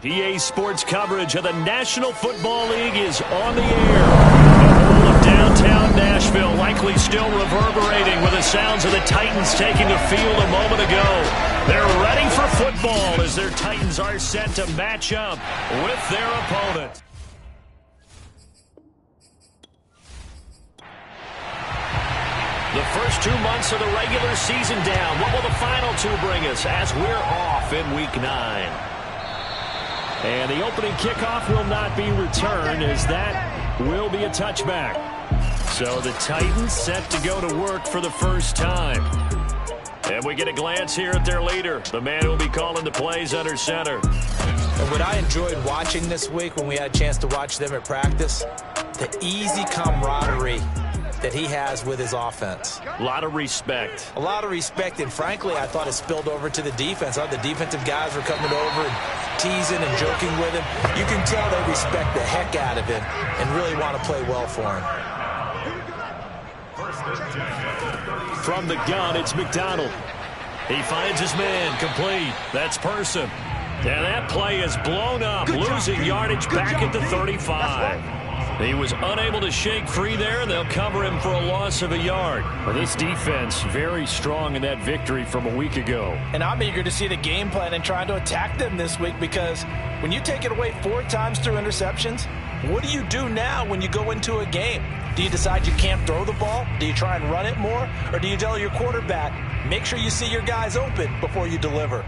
EA Sports coverage of the National Football League is on the air. The whole of downtown Nashville likely still reverberating with the sounds of the Titans taking the field a moment ago. They're ready for football as their Titans are set to match up with their opponent. The first 2 months of the regular season down. What will the final two bring us as we're off in Week 9? And the opening kickoff will not be returned as that will be a touchback. So the Titans set to go to work for the first time. And we get a glance here at their leader, the man who will be calling the plays under center. And what I enjoyed watching this week when we had a chance to watch them at practice, the easy camaraderie that he has with his offense. A lot of respect. A lot of respect, and frankly, I thought it spilled over to the defense. The defensive guys were coming over and teasing and joking with him. You can tell they respect the heck out of him and really want to play well for him. From the gun, it's McDonald. He finds his man, complete. That's Person. And that play is blown up, losing yardage back at the 35. He was unable to shake free there, and they'll cover him for a loss of a yard. Well, this defense very strong in that victory from a week ago. And I'm eager to see the game plan and trying to attack them this week, because when you take it away 4 times through interceptions, what do you do now when you go into a game? Do you decide you can't throw the ball? Do you try and run it more? Or do you tell your quarterback, make sure you see your guys open before you deliver?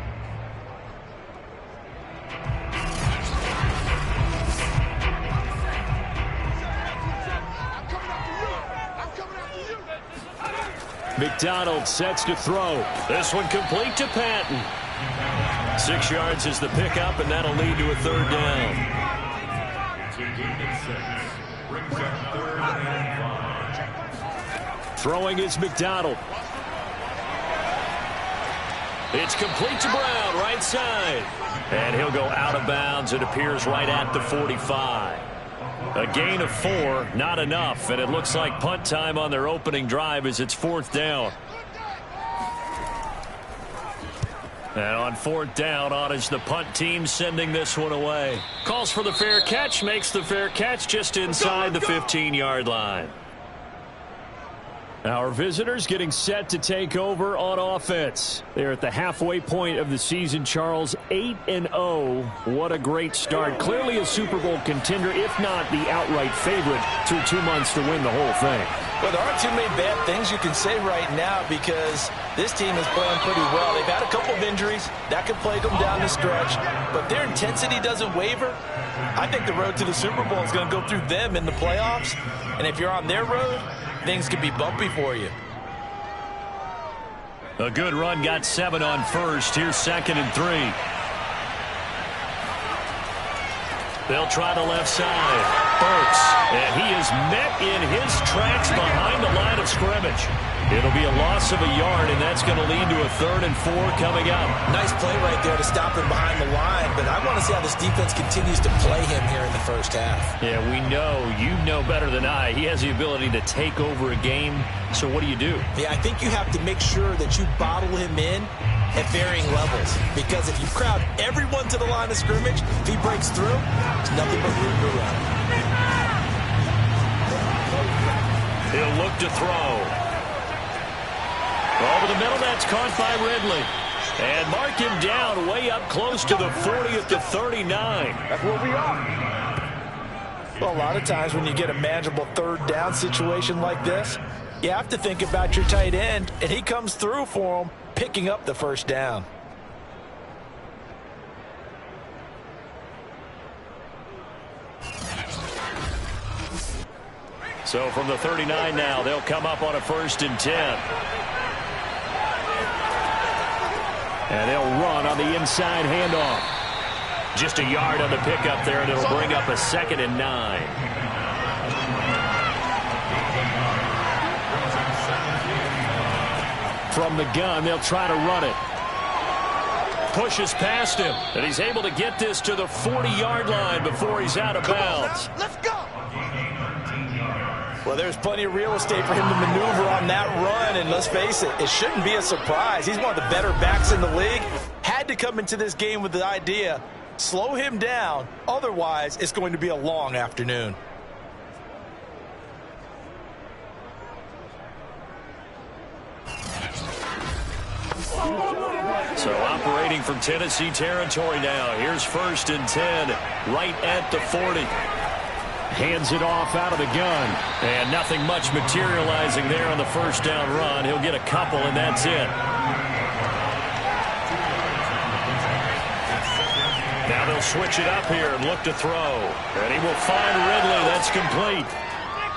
McDonald sets to throw. This one complete to Patton. 6 yards is the pickup, and that'll lead to a third down. Throwing is McDonald. It's complete to Brown, right side. And he'll go out of bounds. It appears right at the 45. A gain of 4, not enough, and it looks like punt time on their opening drive as it's 4th down. And on 4th down, on is the punt team sending this one away. Calls for the fair catch, makes the fair catch just inside the 15-yard line. Our visitors getting set to take over on offense. They're at the halfway point of the season, Charles, 8-0. What a great start. Clearly a Super Bowl contender, if not the outright favorite, through 2 months to win the whole thing. Well, there aren't too many bad things you can say right now, because this team is playing pretty well. They've had a couple of injuries. That could plague them down the stretch. But their intensity doesn't waver. I think the road to the Super Bowl is going to go through them in the playoffs. And if you're on their road, things could be bumpy for you. A good run, got 7 on first. Here's 2nd and 3. They'll try the left side. Burks, and he is met in his tracks behind the line of scrimmage. It'll be a loss of a yard, and that's going to lead to a 3rd and 4 coming up. Nice play right there to stop him behind the line, but I want to see how this defense continues to play him here in the first half. Yeah, we know, you know better than I, he has the ability to take over a game. So what do you do? Yeah, I think you have to make sure that you bottle him in at varying levels, because if you crowd everyone to the line of scrimmage, if he breaks through, it's nothing but room to run. He'll look to throw. Over the middle, that's caught by Ridley. And mark him down way up close to the 40 at the 39. That's where we are. Well, a lot of times when you get a manageable 3rd down situation like this, you have to think about your tight end, and he comes through for him, picking up the 1st down. So from the 39 now, they'll come up on a 1st and 10. And they'll run on the inside handoff. Just a yard on the pickup there, and it'll bring up a 2nd and 9. From the gun, they'll try to run it. Pushes past him, and he's able to get this to the 40-yard line before he's out of bounds. Let's go. Well, there's plenty of real estate for him to maneuver on that run, and let's face it, it shouldn't be a surprise. He's one of the better backs in the league. Had to come into this game with the idea Slow him down. Otherwise, it's going to be a long afternoon. So operating from Tennessee territory now. Here's 1st and 10, right at the 40. Hands it off out of the gun. And nothing much materializing there on the first down run. He'll get a couple, and that's it. Now they'll switch it up here and look to throw. And he will find Ridley. That's complete.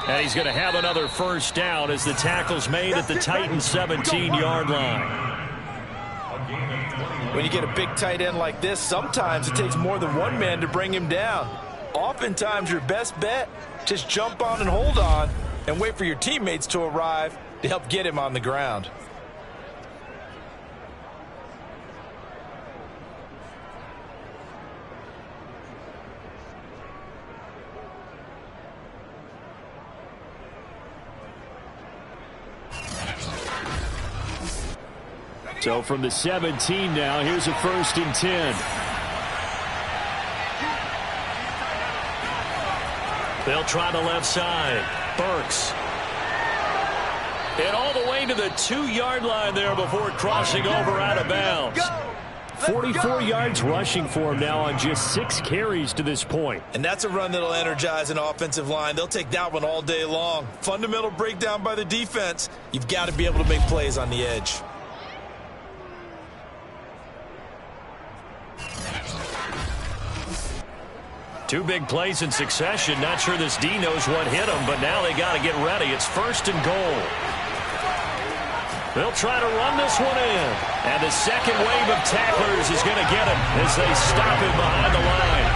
And he's going to have another first down as the tackle's made at the Titans' 17-yard line. When you get a big tight end like this, sometimes it takes more than one man to bring him down. Oftentimes, your best bet, just jump on and hold on and wait for your teammates to arrive to help get him on the ground. So from the 17 now, here's a 1st and 10. They'll try the left side. Burks. And all the way to the 2-yard line there before crossing over out of bounds. 44 yards rushing for him now on just 6 carries to this point. And that's a run that'll energize an offensive line. They'll take that one all day long. Fundamental breakdown by the defense. You've got to be able to make plays on the edge. Two big plays in succession. Not sure this D knows what hit him, but now they got to get ready. It's 1st and goal. They'll try to run this one in. And the second wave of tacklers is going to get him as they stop him behind the line.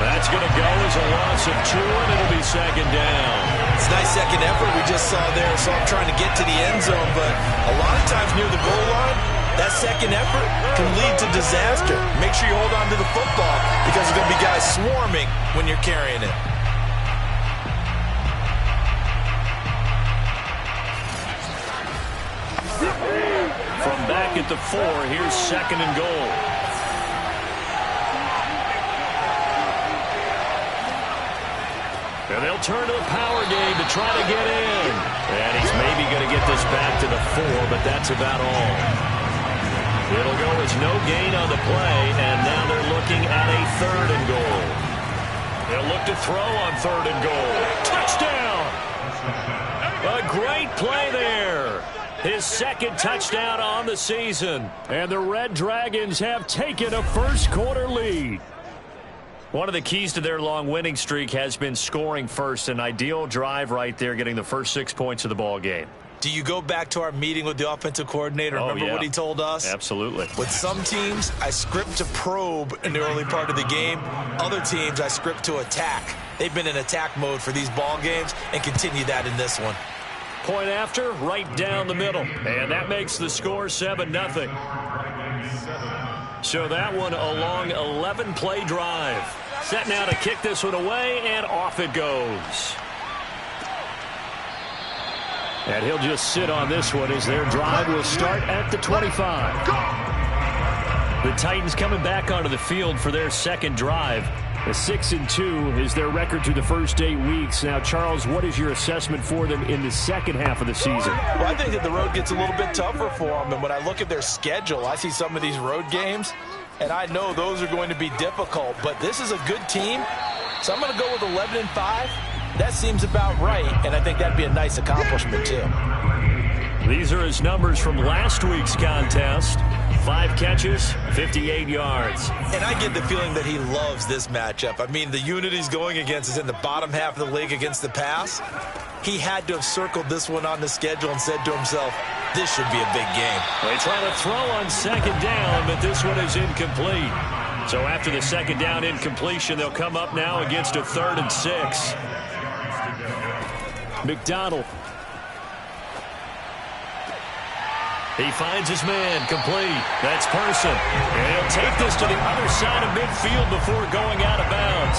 That's going to go as a loss of 2, and it'll be 2nd down. It's a nice second effort we just saw there. So I'm trying to get to the end zone, but a lot of times near the goal line, that second effort can lead to disaster. Make sure you hold on to the football because there's going to be guys swarming when you're carrying it. From back at the 4, here's 2nd and goal. And they'll turn to the power game to try to get in. And he's maybe going to get this back to the 4, but that's about all. It'll go as no gain on the play, and now they're looking at a 3rd and goal. They'll look to throw on 3rd and goal. Touchdown! A great play there. His 2nd touchdown on the season. And the Red Dragons have taken a first-quarter lead. One of the keys to their long winning streak has been scoring first. An ideal drive right there, getting the first 6 points of the ball game. Do you go back to our meeting with the offensive coordinator? Remember what he told us? Absolutely. With some teams, I script to probe in the early part of the game. Other teams, I script to attack. They've been in attack mode for these ball games and continue that in this one. Point after, right down the middle. And that makes the score 7-0. So that one a long 11-play drive. Set now to kick this one away, and off it goes. And he'll just sit on this one as their drive will start at the 25. The Titans coming back onto the field for their 2nd drive. A 6-2 is their record through the first 8 weeks. Now, Charles, what is your assessment for them in the second half of the season? Well, I think that the road gets a little bit tougher for them. And when I look at their schedule, I see some of these road games, and I know those are going to be difficult. But this is a good team, so I'm going to go with 11-5. That seems about right, and I think that'd be a nice accomplishment, too. These are his numbers from last week's contest. 5 catches, 58 yards. And I get the feeling that he loves this matchup. I mean, the unit he's going against is in the bottom half of the league against the pass. He had to have circled this one on the schedule and said to himself, this should be a big game. They try to throw on 2nd down, but this one is incomplete. So after the 2nd down incompletion, they'll come up now against a 3rd and 6. McDonald. He finds his man, complete. That's Person. And he'll take this to the other side of midfield before going out of bounds.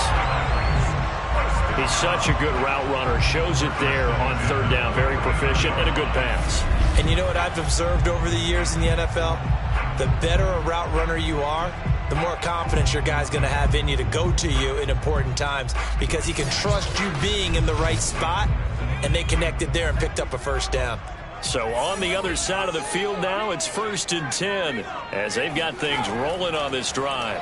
He's such a good route runner. Shows it there on 3rd down. Very proficient and a good pass. And you know what I've observed over the years in the NFL? The better a route runner you are, the more confidence your guy's going to have in you to go to you in important times because he can trust you being in the right spot, and they connected there and picked up a first down. So on the other side of the field now, it's 1st and 10 as they've got things rolling on this drive.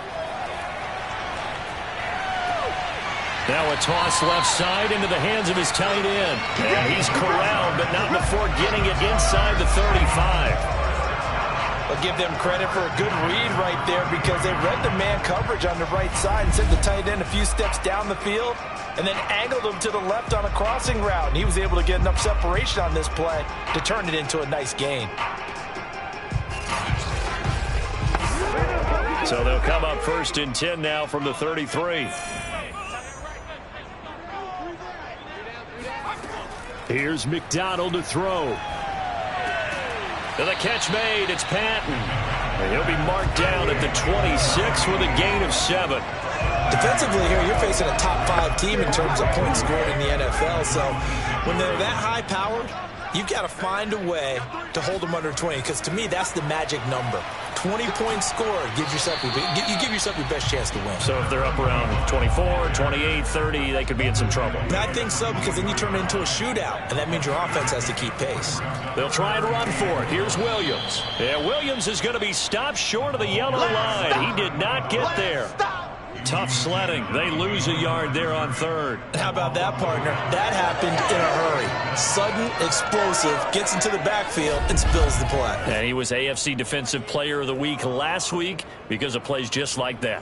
Now a toss left side into the hands of his tight end. And he's corralled, but not before getting it inside the 35. I'll give them credit for a good read right there because they read the man coverage on the right side and sent the tight end a few steps down the field and then angled him to the left on a crossing route. And he was able to get enough separation on this play to turn it into a nice gain. So they'll come up 1st and 10 now from the 33. Here's McDonald to throw. And the catch made. It's Patton. And he'll be marked down at the 26 with a gain of 7. Defensively here, you're facing a top 5 team in terms of points scored in the NFL. So when they're that high-powered, you've got to find a way to hold them under 20 because to me, that's the magic number. 20 points scored gives yourself you give yourself your best chance to win. So if they're up around 24, 28, 30, they could be in some trouble. I think so because then you turn it into a shootout, and that means your offense has to keep pace. They'll try and run for it. Here's Williams. Yeah, Williams is going to be stopped short of the yellow line. He did not get there. Tough sledding. They lose a yard there on 3rd. How about that, partner? That happened in a hurry. Sudden, explosive, gets into the backfield, and spills the play. And he was AFC Defensive Player of the Week last week because of plays just like that.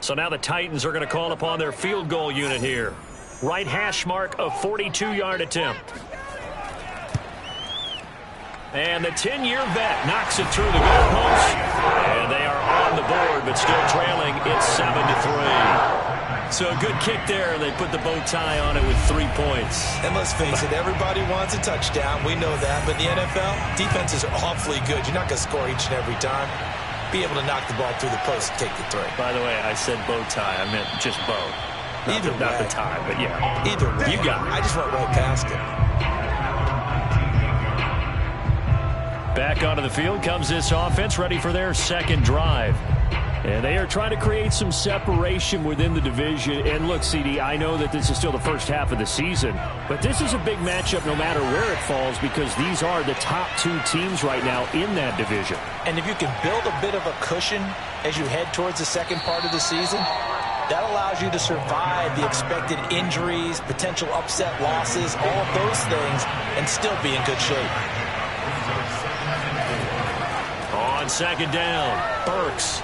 So now the Titans are going to call upon their field goal unit here. Right hash mark, a 42-yard attempt. And the 10-year vet knocks it through the goalpost. And they are on the board, but still trailing. It's 7-3. So a good kick there. They put the bow tie on it with 3 points. And let's face it, everybody wants a touchdown. We know that. But the NFL, defenses are awfully good. You're not going to score each and every time. Be able to knock the ball through the post and take the 3. By the way, I said bow tie. I meant just bow. Not the tie, but yeah. Either way. You got it. I just went right past it. Back onto the field comes this offense, ready for their second drive. And they are trying to create some separation within the division. And look, CD, I know that this is still the first half of the season, but this is a big matchup no matter where it falls because these are the top 2 teams right now in that division. And if you can build a bit of a cushion as you head towards the second part of the season, that allows you to survive the expected injuries, potential upset losses, all of those things, and still be in good shape. On 2nd down, Burks.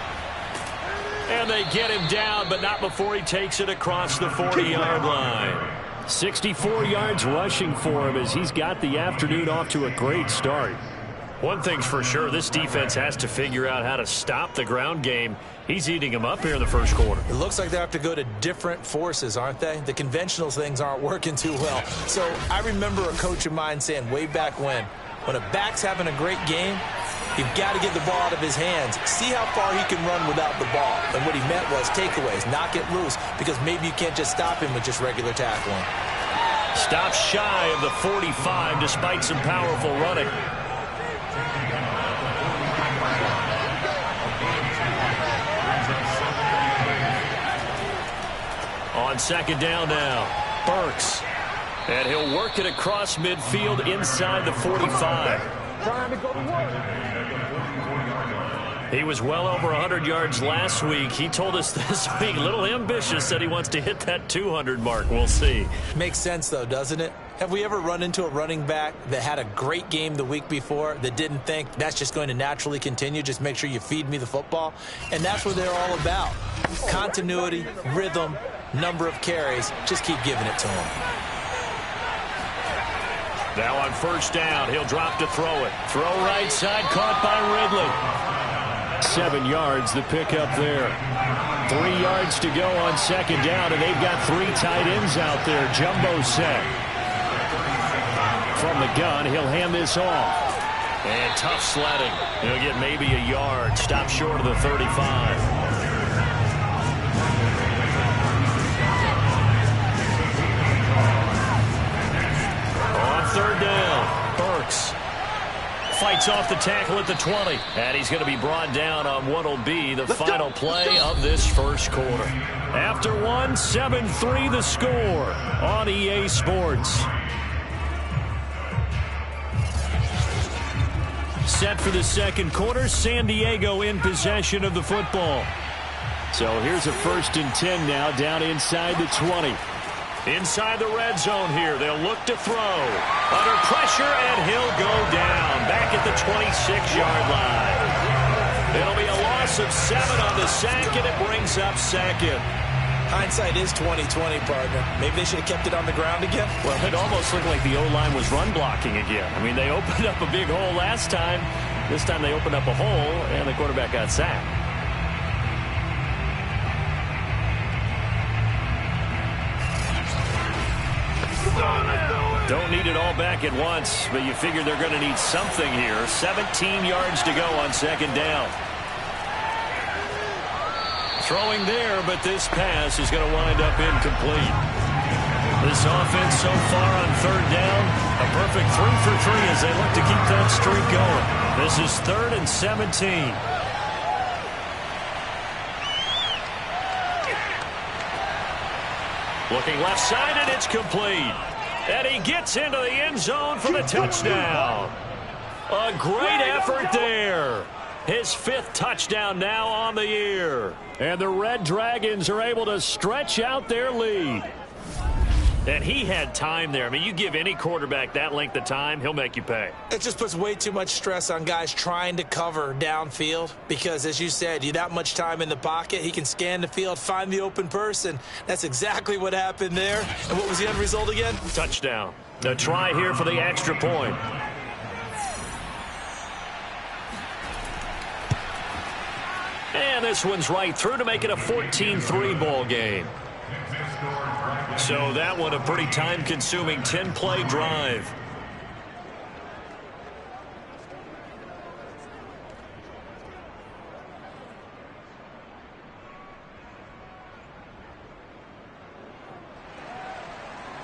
And they get him down, but not before he takes it across the 40-yard line. 64 yards rushing for him as he's got the afternoon off to a great start. One thing's for sure, this defense has to figure out how to stop the ground game. He's eating them up here in the first quarter. It looks like they have to go to different forces, aren't they? The conventional things aren't working too well. So I remember a coach of mine saying way back when a back's having a great game, you've got to get the ball out of his hands. See how far he can run without the ball. And what he meant was takeaways, knock it loose, because maybe you can't just stop him with just regular tackling. Stop shy of the 45 despite some powerful running. On 2nd down now, Burks. And he'll work it across midfield inside the 45. Trying to go to work. He was well over 100 yards last week. He told us this week, a little ambitious, said he wants to hit that 200 mark. We'll see. Makes sense, though, doesn't it? Have we ever run into a running back that had a great game the week before that didn't think that's just going to naturally continue? Just make sure you feed me the football. And that's what they're all about. Continuity, rhythm, number of carries. Just keep giving it to him. Now on 1st down, he'll drop to throw it. Throw right side, caught by Ridley. 7 yards, the pickup there. 3 yards to go on 2nd down, and they've got 3 tight ends out there. Jumbo set. From the gun, he'll hand this off. And tough sledding. He'll get maybe a yard. Stop short of the 35. Fights off the tackle at the 20. And he's going to be brought down on what will be the final play of this first quarter. After one, 7-3 the score on EA Sports. Set for the second quarter, San Diego in possession of the football. So here's a 1st and 10 now, down inside the 20. Inside the red zone here, they'll look to throw. Under pressure, and he'll go down, back at the 26-yard line. It'll be a loss of 7 on the sack, and it brings up second. Hindsight is 20/20, partner. Maybe they should have kept it on the ground again. Well, it almost looked like the O-line was run blocking again. I mean, they opened up a big hole last time. This time they opened up a hole, and the quarterback got sacked. Don't need it all back at once, but you figure they're going to need something here. 17 yards to go on second down. Throwing there, but this pass is going to wind up incomplete. This offense so far on third down, a perfect 3 for 3 as they look to keep that streak going. This is 3rd and 17. Looking left side, and it's complete. And he gets into the end zone for the touchdown. A great effort there. His 5th touchdown now on the year. And the Red Dragons are able to stretch out their lead. And he had time there. I mean, you give any quarterback that length of time, he'll make you pay. It just puts way too much stress on guys trying to cover downfield because, as you said, you that much time in the pocket, he can scan the field, find the open person. That's exactly what happened there. And what was the end result again? Touchdown. A try here for the extra point. And this one's right through to make it a 14-3 ball game. So that one a pretty time-consuming 10-play drive.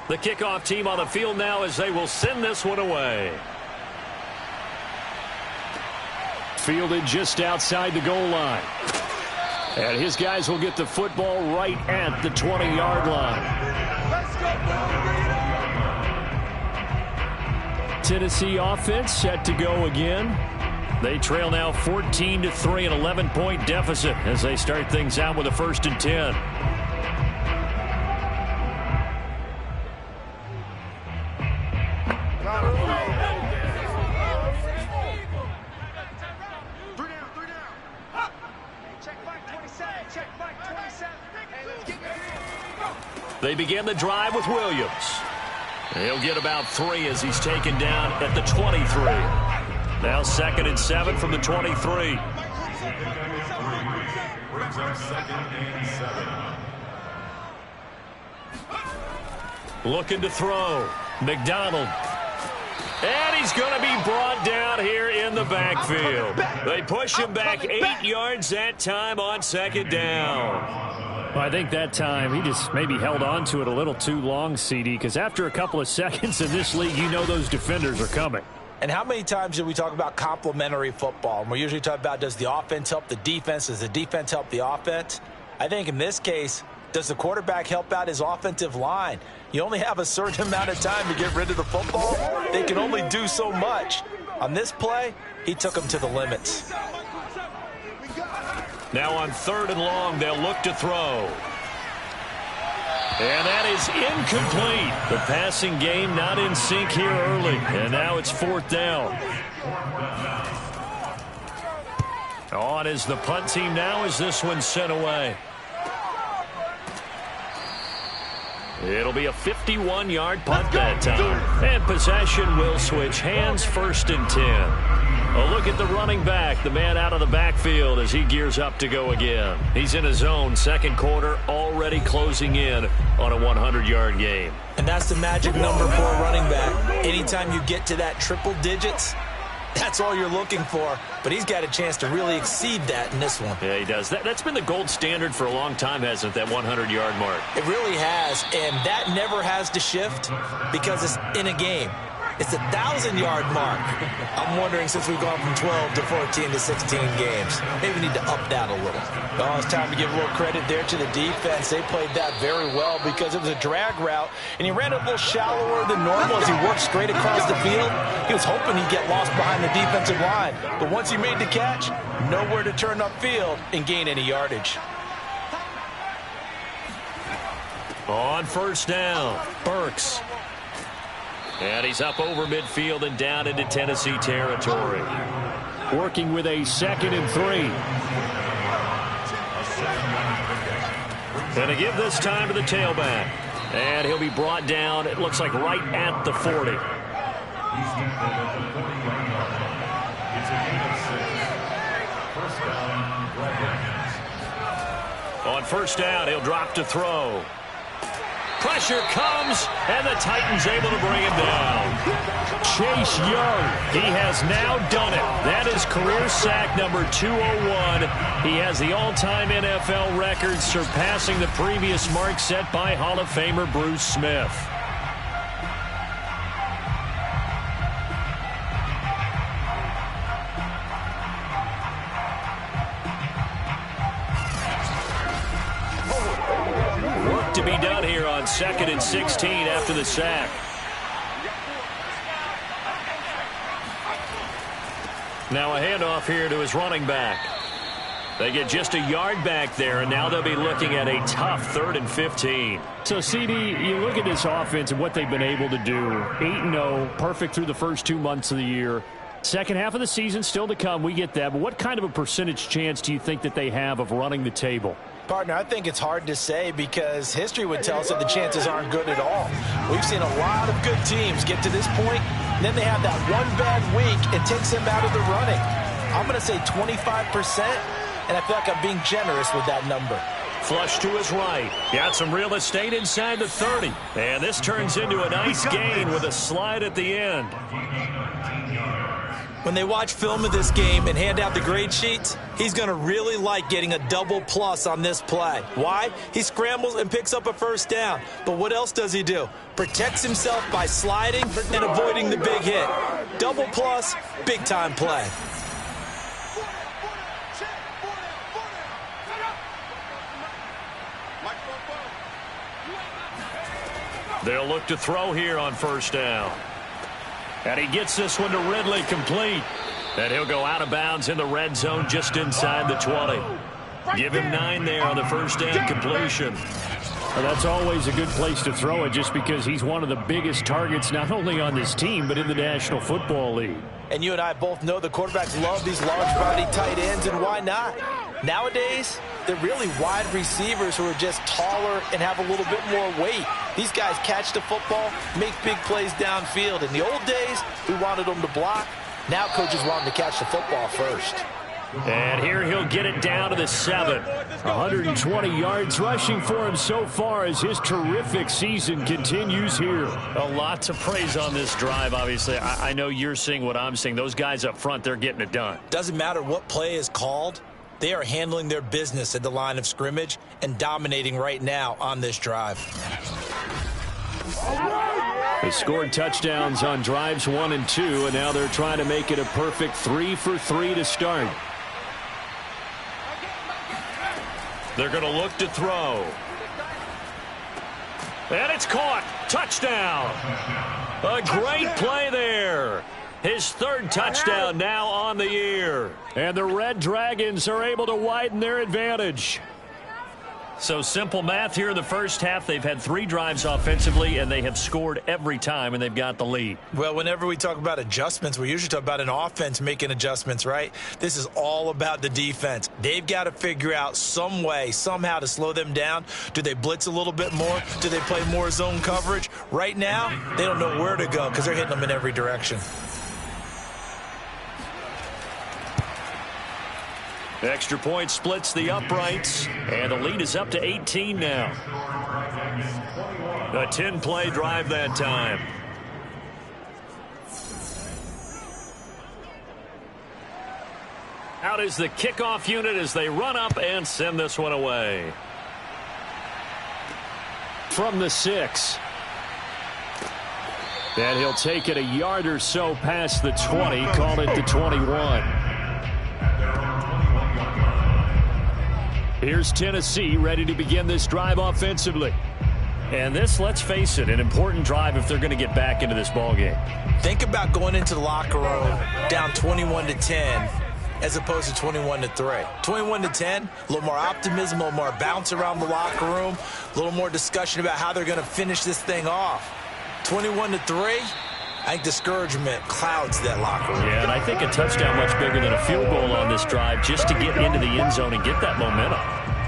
The kickoff team on the field now as they will send this one away. Fielded just outside the goal line. And his guys will get the football right at the 20-yard line. Tennessee offense set to go again. They trail now 14-3, an 11-point deficit as they start things out with a 1st and 10. They begin the drive with Williams. He'll get about 3 as he's taken down at the 23. Now 2nd and 7 from the 23. Looking to throw. McDonald. And he's going to be brought down here in the backfield. They push him back 8 yards that time on 2nd down. Well, I think that time he just maybe held on to it a little too long, CD, because after a couple of seconds in this league, you know those defenders are coming. And how many times do we talk about complementary football? And we're usually talking about, does the offense help the defense? Does the defense help the offense? I think in this case, does the quarterback help out his offensive line? You only have a certain amount of time to get rid of the football. They can only do so much. On this play, he took them to the limits. Now on 3rd and long, they'll look to throw. And that is incomplete. The passing game not in sync here early. And now it's 4th down. On is the punt team now as this one's sent away. It'll be a 51-yard punt that time. And possession will switch hands, 1st and 10. A look at the running back, the man out of the backfield as he gears up to go again. He's in his zone, 2nd quarter, already closing in on a 100-yard game. And that's the magic number for a running back. Anytime you get to that triple digits, that's all you're looking for. But he's got a chance to really exceed that in this one. Yeah, he does. That's been the gold standard for a long time, hasn't it, that 100-yard mark? It really has, and that never has to shift because it's in a game. It's a 1,000-yard mark. I'm wondering, since we've gone from 12 to 14 to 16 games, maybe we need to up that a little. Oh, it's time to give a little credit there to the defense. They played that very well because it was a drag route, and he ran it a little shallower than normal as he worked straight across the field. He was hoping he'd get lost behind the defensive line, but once he made the catch, nowhere to turn upfield and gain any yardage. On first down, Burks. And he's up over midfield and down into Tennessee territory. Working with a 2nd and 3. And to give this time to the tailback. And he'll be brought down, it looks like, right at the 40. On first down, he'll drop to throw. Pressure comes, and the Titans able to bring him down. Chase Young, he has now done it. That is career sack number 201. He has the all-time NFL record, surpassing the previous mark set by Hall of Famer Bruce Smith. To be done here on 2nd and 16 after the sack. Now a handoff here to his running back. They get just a yard back there, and now they'll be looking at a tough 3rd and 15. So, CD, you look at this offense and what they've been able to do. 8-0, perfect through the first 2 months of the year. Second half of the season still to come. We get that. But what kind of a percentage chance do you think that they have of running the table? Partner, I think it's hard to say because history would tell us that the chances aren't good at all. We've seen a lot of good teams get to this point, and then they have that one bad week. It takes them out of the running. I'm going to say 25%, and I feel like I'm being generous with that number. Flush to his right. Got some real estate inside the 30. And this turns into a nice gain with a slide at the end. When they watch film of this game and hand out the grade sheets, he's going to really like getting a double plus on this play. Why? He scrambles and picks up a first down. But what else does he do? Protects himself by sliding and avoiding the big hit. Double plus, big time play. They'll look to throw here on first down. And he gets this one to Ridley, complete. And he'll go out of bounds in the red zone just inside the 20. Give him 9 there on the first down completion. Well, that's always a good place to throw it just because he's one of the biggest targets not only on this team but in the National Football League. And you and I both know the quarterbacks love these large-body tight ends, and why not? Nowadays, they're really wide receivers who are just taller and have a little bit more weight. These guys catch the football, make big plays downfield. In the old days, we wanted them to block. Now coaches want them to catch the football first. And here he'll get it down to the 7. 120 yards rushing for him so far as his terrific season continues here. A lot to praise on this drive, obviously. I know you're seeing what I'm seeing. Those guys up front, they're getting it done. Doesn't matter what play is called. They are handling their business at the line of scrimmage and dominating right now on this drive. They scored touchdowns on drives 1 and 2, and now they're trying to make it a perfect 3 for 3 to start. They're going to look to throw. And it's caught. Touchdown. A great play there. His 3rd touchdown now on the year. And the Red Dragons are able to widen their advantage. So simple math here in the first half. They've had 3 drives offensively, and they have scored every time, and they've got the lead. Well, whenever we talk about adjustments, we usually talk about an offense making adjustments, right? This is all about the defense. They've got to figure out some way, somehow to slow them down. Do they blitz a little bit more? Do they play more zone coverage? Right now, they don't know where to go because they're hitting them in every direction. Extra point splits the uprights, and the lead is up to 18 now. A 10-play drive that time. Out is the kickoff unit as they run up and send this one away. From the 6. And he'll take it a yard or so past the 20, call it the 21. Here's Tennessee ready to begin this drive offensively. And this, let's face it, an important drive if they're going to get back into this ballgame. Think about going into the locker room down 21-10 as opposed to 21-3. 21-10, a little more optimism, a little more bounce around the locker room, a little more discussion about how they're going to finish this thing off. 21-3, I think discouragement clouds that locker room. Yeah, and I think a touchdown much bigger than a field goal on this drive just to get into the end zone and get that momentum.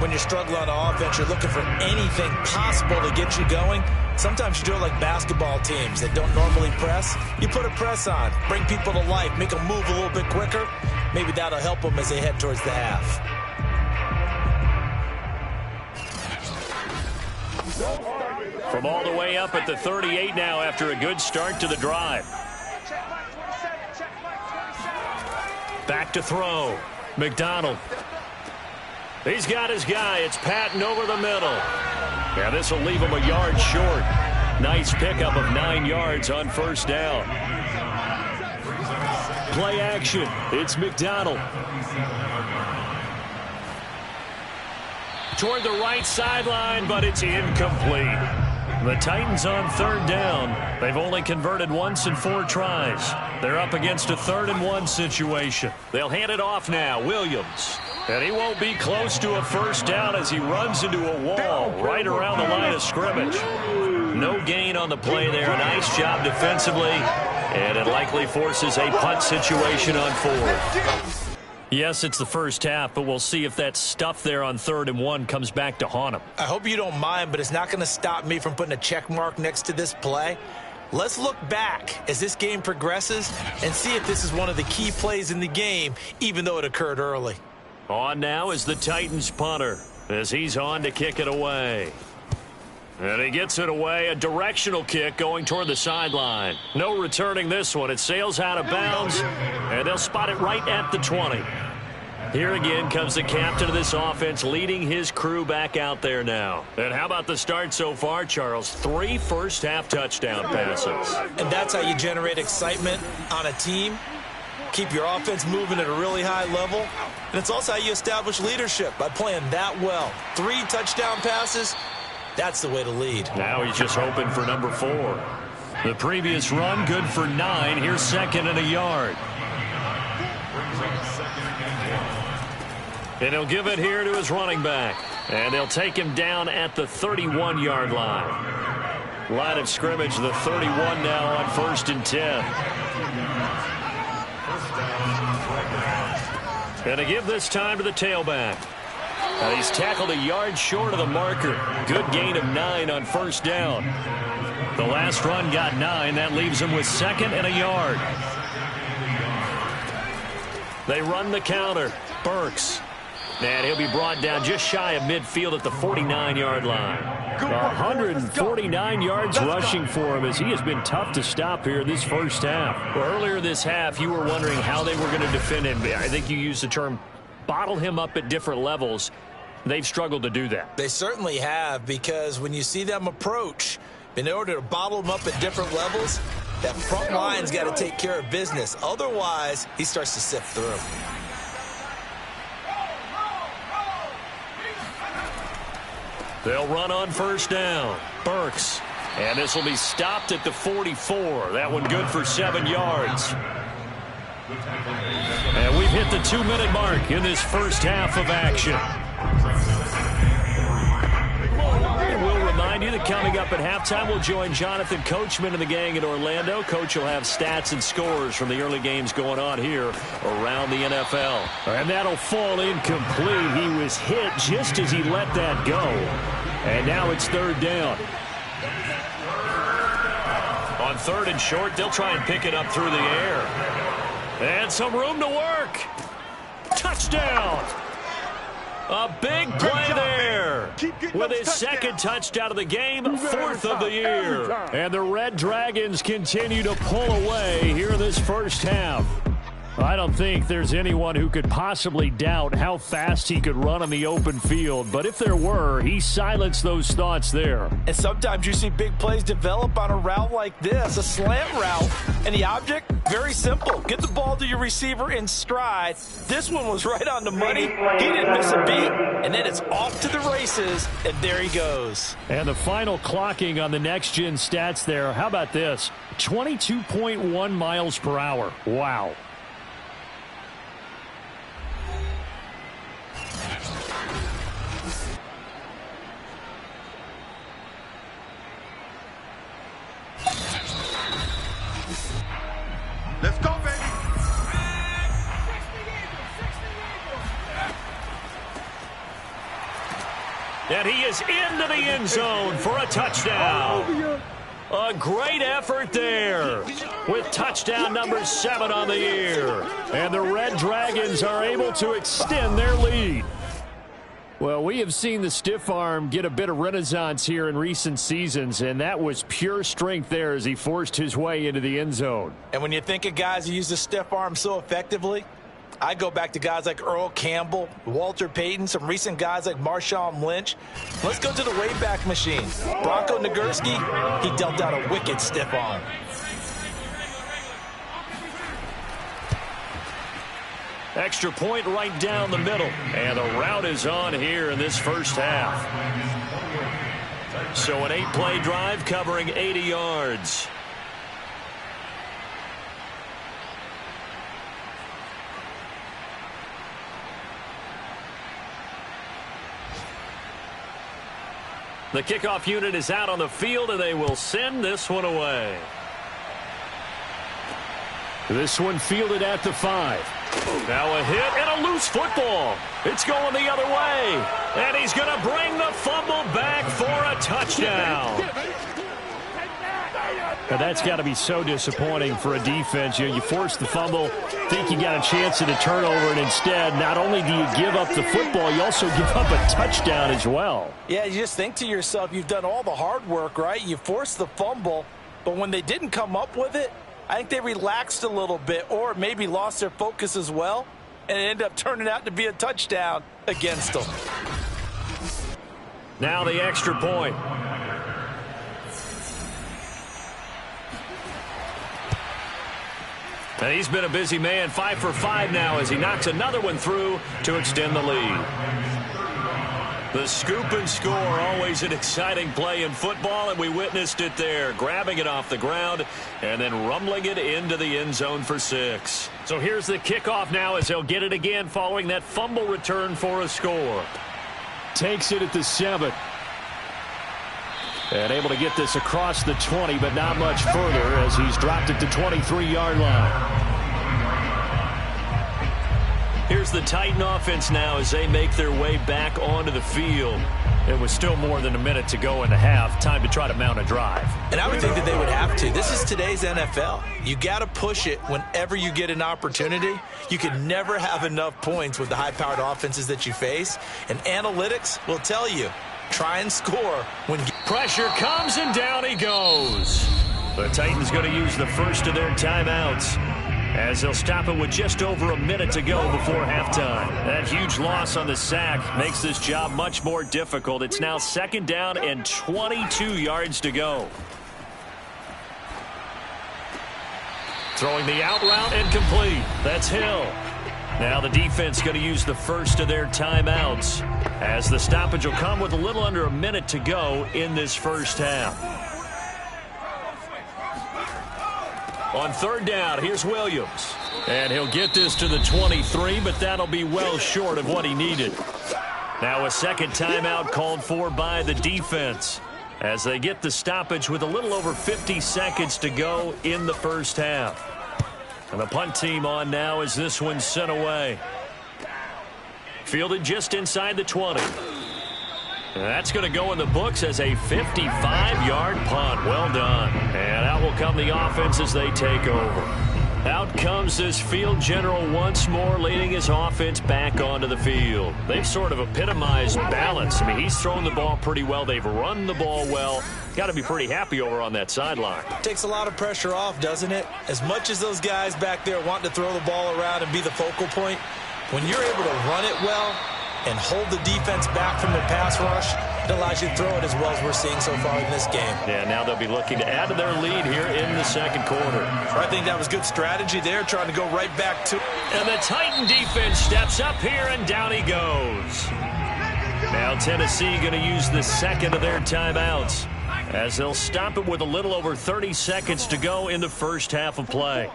When you're struggling on offense, you're looking for anything possible to get you going. Sometimes you do it like basketball teams that don't normally press. You put a press on, bring people to life, make them move a little bit quicker. Maybe that'll help them as they head towards the half. From all the way up at the 38 now after a good start to the drive. Back to throw. McDonald. He's got his guy. It's Patton over the middle. Yeah, this will leave him a yard short. Nice pickup of 9 yards on first down. Play action. It's McDonald. Toward the right sideline, but it's incomplete. The Titans on third down. They've only converted once in 4 tries. They're up against a 3rd and 1 situation. They'll hand it off now. Williams. And he won't be close to a first down as he runs into a wall right around the line of scrimmage. No gain on the play there. Nice job defensively. And it likely forces a punt situation on 4th. Yes, it's the first half, but we'll see if that stuff there on 3rd and 1 comes back to haunt him. I hope you don't mind, but it's not going to stop me from putting a check mark next to this play. Let's look back as this game progresses and see if this is one of the key plays in the game, even though it occurred early. On now is the Titans punter as he's on to kick it away. And he gets it away, a directional kick going toward the sideline. No returning this one. It sails out of bounds, and they'll spot it right at the 20. Here again comes the captain of this offense leading his crew back out there now. And how about the start so far, Charles? 3 first-half touchdown passes. And that's how you generate excitement on a team. Keep your offense moving at a really high level. And it's also how you establish leadership, by playing that well. 3 touchdown passes, that's the way to lead. Now he's just hoping for number 4. The previous run, good for 9. Here's 2nd and a yard. And he'll give it here to his running back. And they'll take him down at the 31-yard line. Line of scrimmage, the 31 now on 1st and 10. And to give this time to the tailback. Now he's tackled a yard short of the marker. Good gain of 9 on first down. The last run got 9. That leaves him with 2nd and a yard. They run the counter. Burks. And he'll be brought down just shy of midfield at the 49-yard line. 149 yards rushing for him as he has been tough to stop here in this first half. Well, earlier this half, you were wondering how they were going to defend him. I think you used the term bottle him up at different levels. They've struggled to do that. They certainly have, because when you see them approach, in order to bottle him up at different levels, that front line's got to take care of business. Otherwise, he starts to sift through. They'll run on first down. Burks. And this will be stopped at the 44. That one good for 7 yards. And we've hit the 2-minute mark in this first half of action. And we'll remind you that coming up at halftime, we'll join Jonathan Coachman and the gang in Orlando. Coach will have stats and scores from the early games going on here around the NFL. And that'll fall incomplete. He was hit just as he let that go. And now it's 3rd down. On 3rd and short, they'll try and pick it up through the air. And some room to work. Touchdown. A big play there. With his 2nd touchdown of the game, 4th of the year. And the Red Dragons continue to pull away here in this first half. I don't think there's anyone who could possibly doubt how fast he could run on the open field. But if there were, he silenced those thoughts there. And sometimes you see big plays develop on a route like this, a slant route. And the object, very simple. Get the ball to your receiver in stride. This one was right on the money. He didn't miss a beat. And then it's off to the races. And there he goes. And the final clocking on the next-gen stats there. How about this? 22.1 miles per hour. Wow. Let's go, baby. And he is into the end zone for a touchdown. A great effort there with touchdown number 7 on the year. And the Red Dragons are able to extend their lead. Well, we have seen the stiff arm get a bit of renaissance here in recent seasons, and that was pure strength there as he forced his way into the end zone. And when you think of guys who use the stiff arm so effectively, I go back to guys like Earl Campbell, Walter Payton, some recent guys like Marshawn Lynch. Let's go to the Wayback Machine. Bronco Nagurski, he dealt out a wicked stiff arm. Extra point right down the middle. And the route is on here in this first half. So an 8-play drive covering 80 yards. The kickoff unit is out on the field, and they will send this one away. This one fielded at the 5. Now a hit and a loose football. It's going the other way. And he's going to bring the fumble back for a touchdown. Now that's got to be so disappointing for a defense. You force the fumble, think you got a chance at a turnover, and instead, not only do you give up the football, you also give up a touchdown as well. Yeah, you just think to yourself, you've done all the hard work, right? You forced the fumble, but when they didn't come up with it, I think they relaxed a little bit or maybe lost their focus as well, and it ended up turning out to be a touchdown against them. Now the extra point. And he's been a busy man, 5 for 5 now as he knocks another one through to extend the lead. The scoop and score, always an exciting play in football, and we witnessed it there, grabbing it off the ground and then rumbling it into the end zone for 6. So here's the kickoff now as they'll get it again following that fumble return for a score. Takes it at the 7. And able to get this across the 20, but not much further as he's dropped it to 23-yard line. Here's the Titan offense now as they make their way back onto the field. It was still more than a minute to go in the half. Time to try to mount a drive. And I would think that they would have to. This is today's NFL. You got to push it whenever you get an opportunity. You can never have enough points with the high-powered offenses that you face. And analytics will tell you, try and score when pressure comes, and down he goes. The Titans going to use the first of their timeouts as they'll stop it with just over a minute to go before halftime. That huge loss on the sack makes this job much more difficult. It's now 2nd down and 22 yards to go. Throwing the out route and complete. That's Hill. Now the defense going to use the first of their timeouts as the stoppage will come with a little under a minute to go in this first half. On 3rd down, here's Williams. And he'll get this to the 23, but that'll be well short of what he needed. Now a second timeout called for by the defense as they get the stoppage with a little over 50 seconds to go in the first half. And the punt team on now as this one's sent away. Fielded just inside the 20. And that's going to go in the books as a 55-yard punt. Well done. And out will come the offense as they take over. Out comes this field general once more, leading his offense back onto the field. They've sort of epitomized balance. I mean, he's thrown the ball pretty well. They've run the ball well. Got to be pretty happy over on that sideline. Takes a lot of pressure off, doesn't it? As much as those guys back there want to throw the ball around and be the focal point, when you're able to run it well and hold the defense back from their pass rush, it allows you to throw it as well as we're seeing so far in this game. Yeah, now they'll be looking to add to their lead here in the second quarter. I think that was good strategy there, trying to go right back to. And the Titan defense steps up here, and down he goes. Now Tennessee going to use the second of their timeouts, as they'll stop it with a little over 30 seconds to go in the first half of play.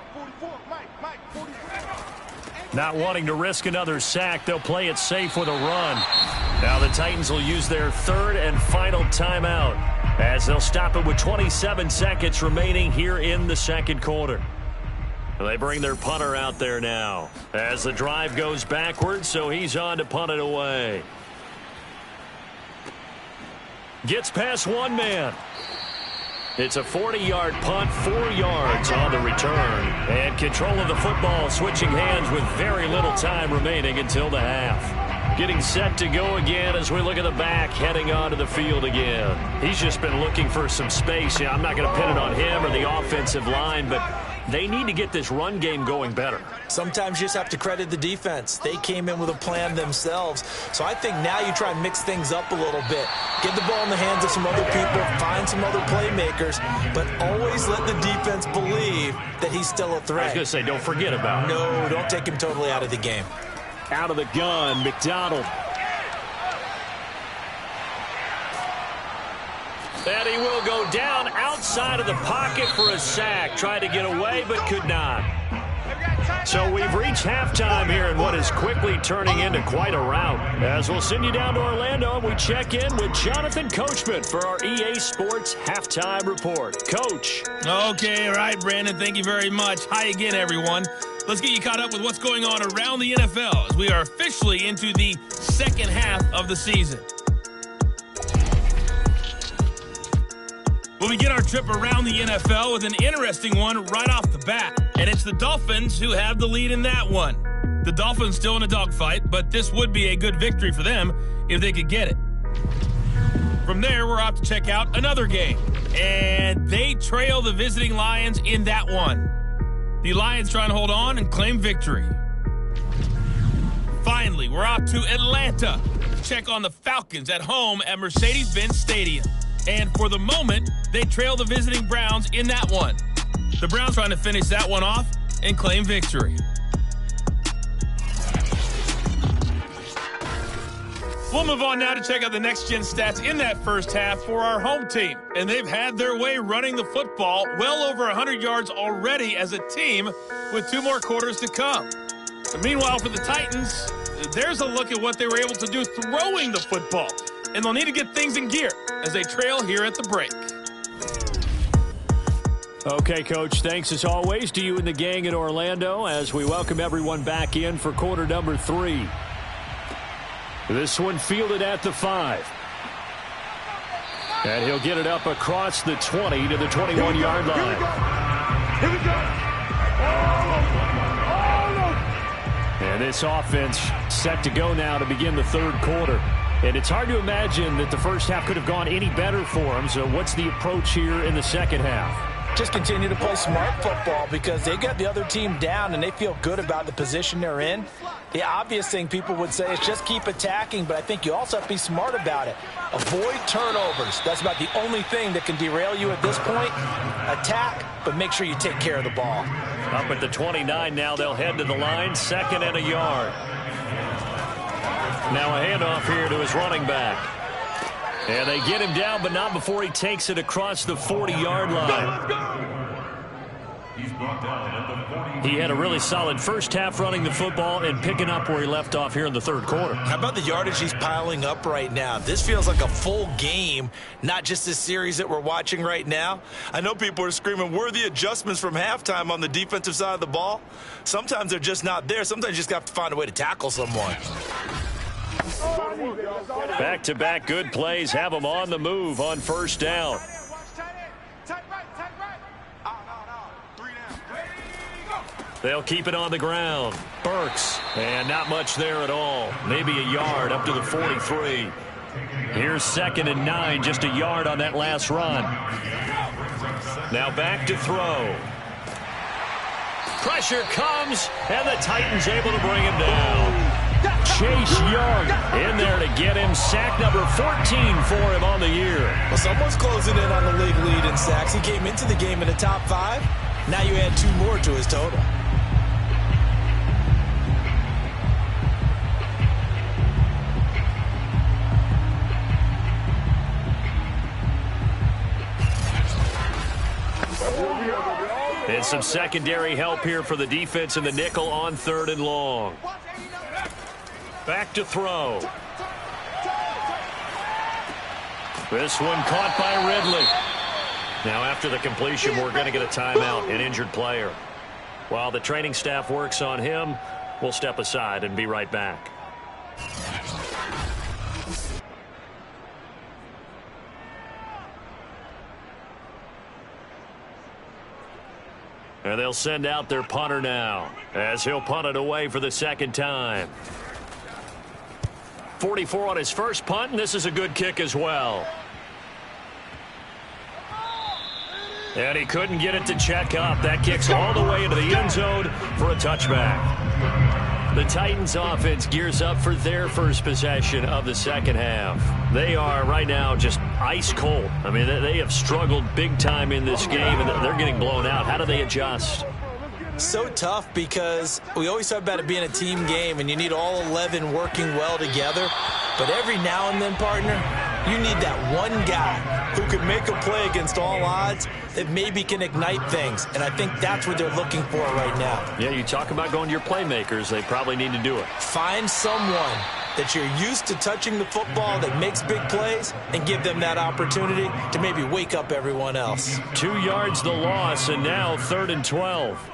Not wanting to risk another sack, they'll play it safe with a run. Now the Titans will use their third and final timeout, as they'll stop it with 27 seconds remaining here in the second quarter. They bring their punter out there now, as the drive goes backwards, so he's on to punt it away. Gets past one man. It's a 40-yard punt, 4 yards on the return. And control of the football switching hands with very little time remaining until the half. Getting set to go again as we look at the back, heading onto the field again. He's just been looking for some space. Yeah, I'm not going to pin it on him or the offensive line, but they need to get this run game going better. Sometimes you just have to credit the defense. They came in with a plan themselves. So I think now you try and mix things up a little bit. Get the ball in the hands of some other people, find some other playmakers, but always let the defense believe that he's still a threat. I was going to say, don't forget about it. No, don't take him totally out of the game. Out of the gun, McDonald. And he will go down outside of the pocket for a sack. Tried to get away, but could not. So we've reached halftime here in what is quickly turning into quite a rout. As we'll send you down to Orlando, and we check in with Jonathan Coachman for our EA Sports Halftime Report. Coach. Okay, all right, Brandon, thank you very much. Hi again, everyone. Let's get you caught up with what's going on around the NFL as we are officially into the second half of the season. We'll begin our trip around the NFL with an interesting one right off the bat, and it's the Dolphins who have the lead in that one. The Dolphins still in a dogfight, but this would be a good victory for them if they could get it. From there, we're off to check out another game, and they trail the visiting Lions in that one. The Lions trying to hold on and claim victory. Finally, we're off to Atlanta to check on the Falcons at home at Mercedes-Benz Stadium. And for the moment, they trail the visiting Browns in that one. The Browns trying to finish that one off and claim victory. We'll move on now to check out the next-gen stats in that first half for our home team. And they've had their way running the football well over 100 yards already as a team with 2 more quarters to come. And meanwhile, for the Titans, there's a look at what they were able to do throwing the football. And they'll need to get things in gear as they trail here at the break. Okay, Coach, thanks as always to you and the gang in Orlando as we welcome everyone back in for quarter number 3. This one fielded at the 5. And he'll get it up across the 20 to the 21-yard line. Here we go. And this offense set to go now to begin the third quarter. And it's hard to imagine that the first half could have gone any better for them. So what's the approach here in the second half? Just continue to play smart football because they got the other team down and they feel good about the position they're in. The obvious thing people would say is just keep attacking, but I think you also have to be smart about it. Avoid turnovers. That's about the only thing that can derail you at this point. Attack, but make sure you take care of the ball. Up at the 29 now, they'll head to the line, 2nd and a yard. Now a handoff here to his running back. And they get him down, but not before he takes it across the 40-yard line. He had a really solid first half running the football and picking up where he left off here in the third quarter. How about the yardage he's piling up right now? This feels like a full game, not just this series that we're watching right now. I know people are screaming, where are the adjustments from halftime on the defensive side of the ball? Sometimes they're just not there. Sometimes you just got to find a way to tackle someone. Back-to-back good plays have them on the move on first down. They'll keep it on the ground. Burks. And not much there at all. Maybe a yard up to the 43. Here's 2nd and 9. Just a yard on that last run. Now back to throw. Pressure comes, and the Titans able to bring him down. Chase Young in there to get him. Sack number 14 for him on the year. Well, someone's closing in on the league lead in sacks. He came into the game in the top 5. Now you add 2 more to his total. And some secondary help here for the defense in the nickel on 3rd and long. Back to throw. This one caught by Ridley. Now after the completion, we're going to get a timeout, an injured player. While the training staff works on him, we'll step aside and be right back. And they'll send out their punter now as he'll punt it away for the 2nd time. 44 on his first punt, and this is a good kick as well. And he couldn't get it to check up. That kicks all the way into the end zone for a touchback. The Titans offense gears up for their first possession of the 2nd half. They are right now just ice cold. I mean, they have struggled big time in this game, and they're getting blown out. How do they adjust? So tough because we always talk about it being a team game, and you need all 11 working well together. But every now and then, partner, you need that one guy who can make a play against all odds that maybe can ignite things. And I think that's what they're looking for right now. Yeah, you talk about going to your playmakers. They probably need to do it. Find someone that you're used to touching the football that makes big plays and give them that opportunity to maybe wake up everyone else. 2 yards the loss, and now 3rd and 12.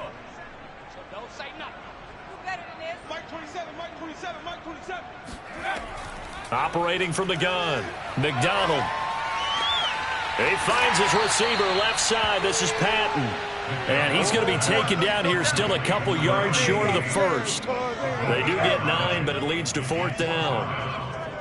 Operating from the gun, McDonald. He finds his receiver left side. This is Patton. And he's going to be taken down here, still a couple yards short of the first. They do get 9, but it leads to 4th down.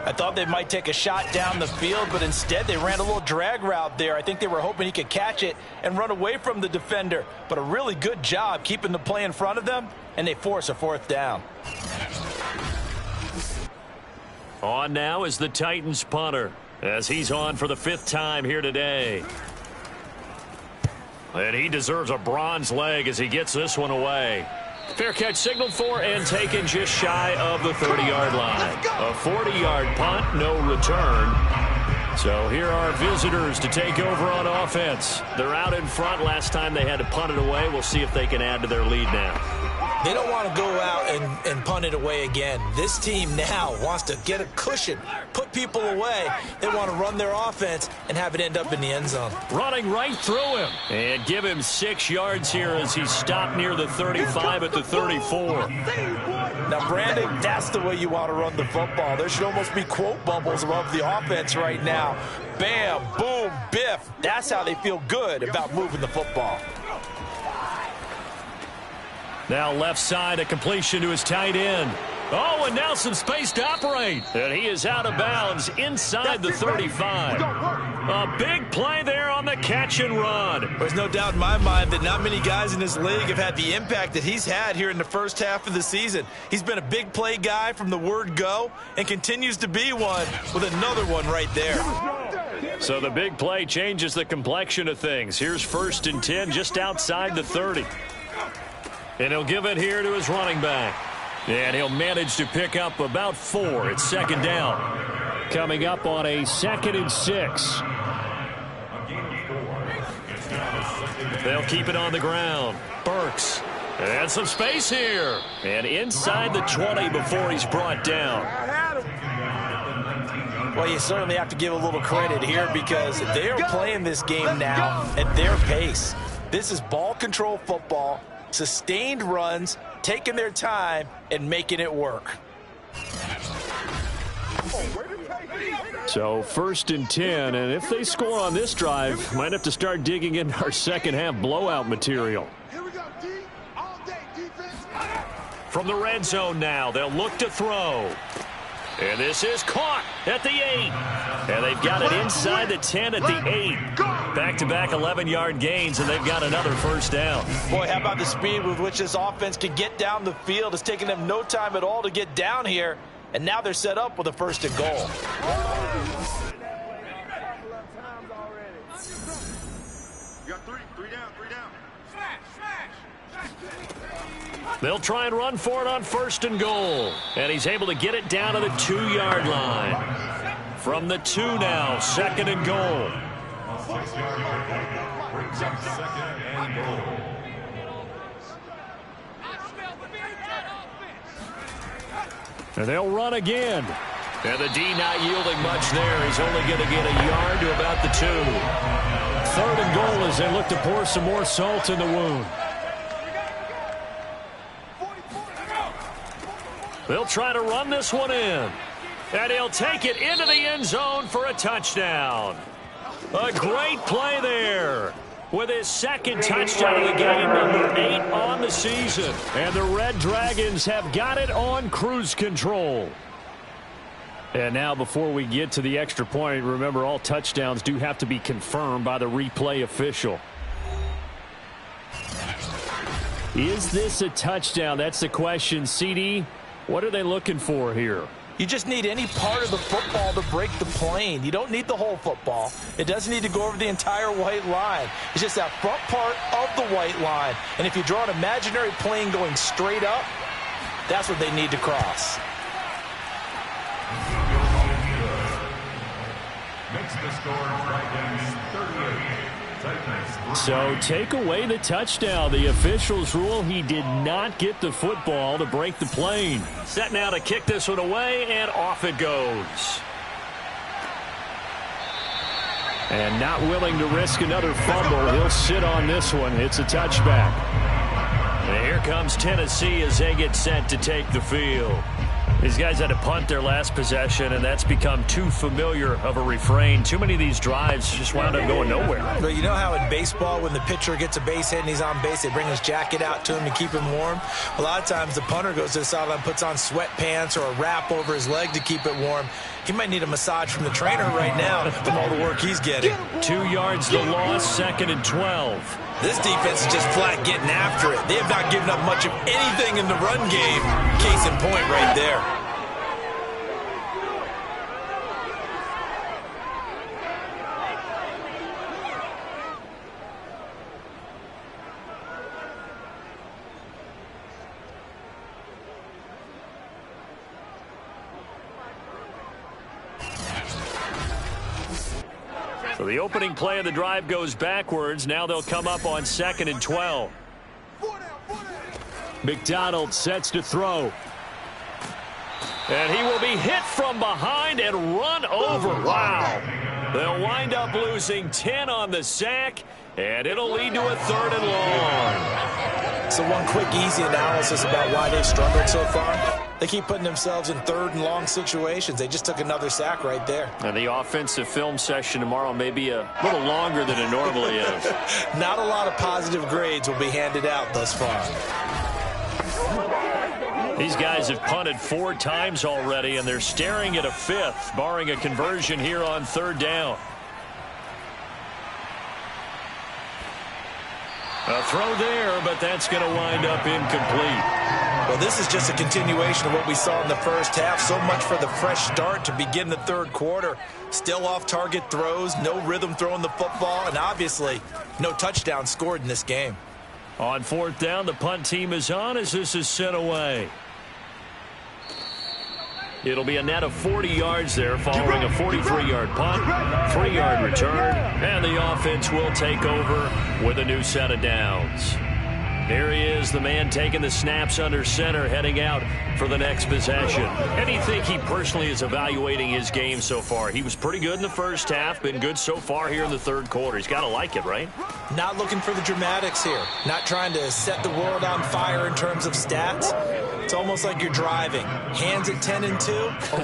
I thought they might take a shot down the field, but instead they ran a little drag route there. I think they were hoping he could catch it and run away from the defender. But a really good job keeping the play in front of them, and they force a 4th down. On now is the Titans punter, as he's on for the 5th time here today. And he deserves a bronze leg as he gets this one away. Fair catch signaled for and taken just shy of the 30-yard line. A 40-yard punt, no return. So here are visitors to take over on offense. They're out in front. Last time they had to punt it away. We'll see if they can add to their lead now. They don't want to go out and punt it away again. This team now wants to get a cushion, put people away. They want to run their offense and have it end up in the end zone. Running right through him. And give him 6 yards here as he's stopped near the 35 at the 34. Now, Brandon, that's the way you want to run the football. There should almost be quote bubbles above the offense right now. Bam, boom, biff. That's how they feel good about moving the football. Now left side, a completion to his tight end. Oh, and now some space to operate. And he is out of bounds inside the 35. A big play there on the catch and run. There's no doubt in my mind that not many guys in this league have had the impact that he's had here in the first half of the season. He's been a big play guy from the word go and continues to be one with another one right there. So the big play changes the complexion of things. Here's 1st and 10 just outside the 30. And he'll give it here to his running back. And he'll manage to pick up about 4. It's 2nd down. Coming up on a 2nd and 6. They'll keep it on the ground. Burks. And some space here. And inside the 20 before he's brought down. Well, you certainly have to give a little credit here because they are playing this game now at their pace. This is ball control football. Sustained runs, taking their time, and making it work. So 1st and 10, and if they score on this drive, might have to start digging into our second half blowout material. Here we go, D. All day defense. From the red zone now, they'll look to throw. And this is caught at the 8. And they've got it inside the 10 at the 8. Back-to-back 11-yard gains, and they've got another first down. Boy, how about the speed with which this offense can get down the field? It's taken them no time at all to get down here. And now they're set up with a 1st and goal. You got three down. They'll try and run for it on 1st and goal. And he's able to get it down to the 2-yard line. From the 2 now, 2nd and goal. Brings up 2nd and goal. And they'll run again. And the D not yielding much there. He's only going to get a yard to about the 2. 3rd and goal as they look to pour some more salt in the wound. They'll try to run this one in. And he'll take it into the end zone for a touchdown. A great play there. With his 2nd touchdown of the game, number 8 on the season. And the Red Dragons have got it on cruise control. And now before we get to the extra point, remember all touchdowns do have to be confirmed by the replay official. Is this a touchdown? That's the question. CD, what are they looking for here? You just need any part of the football to break the plane. You don't need the whole football. It doesn't need to go over the entire white line. It's just that front part of the white line. And if you draw an imaginary plane going straight up, that's what they need to cross. Makes the score Dragons 38. Titans. So take away the touchdown. The officials rule he did not get the football to break the plane. Set now to kick this one away, and off it goes. And not willing to risk another fumble, he'll sit on this one. It's a touchback. And here comes Tennessee as they get set to take the field. These guys had to punt their last possession, and that's become too familiar of a refrain. Too many of these drives just wound up going nowhere. But you know how in baseball, when the pitcher gets a base hit and he's on base, they bring his jacket out to him to keep him warm? A lot of times the punter goes to the sideline, puts on sweatpants or a wrap over his leg to keep it warm. He might need a massage from the trainer right now from all the work he's getting. 2 yards the loss, 2nd and 12. This defense is just flat getting after it. They have not given up much of anything in the run game. Case in point right there. So the opening play of the drive goes backwards. Now they'll come up on 2nd and 12. McDonald sets to throw. And he will be hit from behind and run over. Wow. They'll wind up losing 10 on the sack, and it'll lead to a 3rd and long. So one quick, easy analysis about why they've struggled so far. They keep putting themselves in 3rd and long situations. They just took another sack right there. And the offensive film session tomorrow may be a little longer than it normally is. Not a lot of positive grades will be handed out thus far. These guys have punted 4 times already, and they're staring at a 5th, barring a conversion here on 3rd down. A throw there, but that's going to wind up incomplete. Well, this is just a continuation of what we saw in the first half. So much for the fresh start to begin the 3rd quarter. Still off-target throws, no rhythm throwing the football, and obviously no touchdown scored in this game. On 4th down, the punt team is on as this is sent away. It'll be a net of 40 yards there following a 43-yard punt, 3-yard return, and the offense will take over with a new set of downs. Here he is, the man taking the snaps under center, heading out for the next possession. And do you think he personally is evaluating his game so far? He was pretty good in the first half, been good so far here in the 3rd quarter. He's got to like it, right? Not looking for the dramatics here. Not trying to set the world on fire in terms of stats. It's almost like you're driving. Hands at 10 and 2,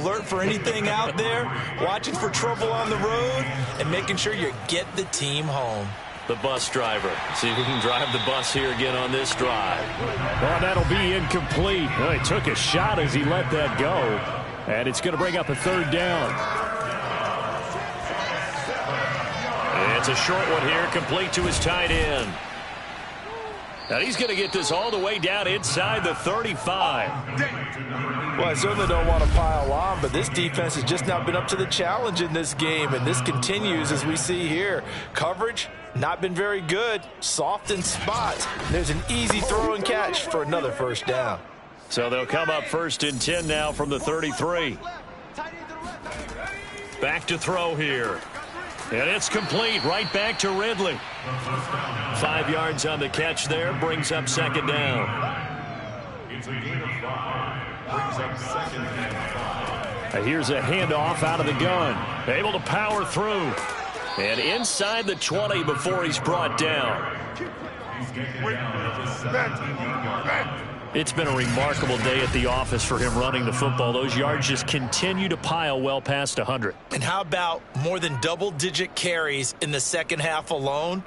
alert for anything out there, watching for trouble on the road, and making sure you get the team home. the bus driver. See if we can drive the bus here again on this drive. Well, that'll be incomplete. Well, he took a shot as he let that go. And it's going to bring up a third down. It's a short one here, complete to his tight end. And he's going to get this all the way down inside the 35. Well, I certainly don't want to pile on, but this defense has just not been up to the challenge in this game, and this continues as we see here. Coverage, not been very good. Soft in spots. There's an easy throw and catch for another first down. So they'll come up 1st and 10 now from the 33. Back to throw here. And it's complete right back to Ridley. 5 yards on the catch there, brings up 2nd down. It's a gain of 5. Brings up 2nd and 5. Here's a handoff out of the gun. Able to power through. And inside the 20 before he's brought down. It's been a remarkable day at the office for him running the football. Those yards just continue to pile well past 100. And how about more than double-digit carries in the second half alone?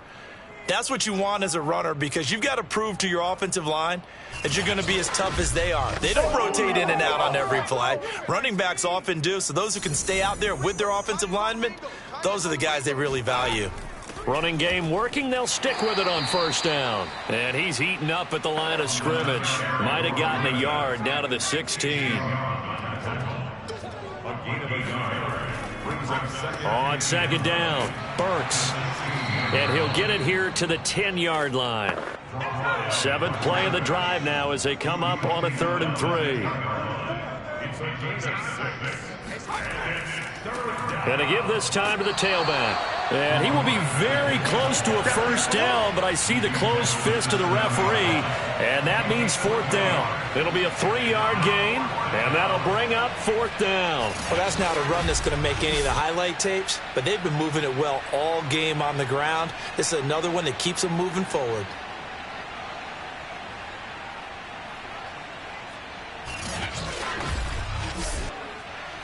That's what you want as a runner, because you've got to prove to your offensive line that you're going to be as tough as they are. They don't rotate in and out on every play. Running backs often do, so those who can stay out there with their offensive linemen, those are the guys they really value. Running game working, they'll stick with it on 1st down. And he's heating up at the line of scrimmage. Might have gotten a yard down to the 16. On 2nd down, Burks. And he'll get it here to the 10-yard line. 7th play of the drive now as they come up on a 3rd and 3. And to give this time to the tailback. And he will be very close to a first down, but I see the closed fist of the referee, and that means 4th down. It'll be a 3-yard gain, and that'll bring up 4th down. Well, that's not a run that's going to make any of the highlight tapes, but they've been moving it well all game on the ground. This is another one that keeps them moving forward.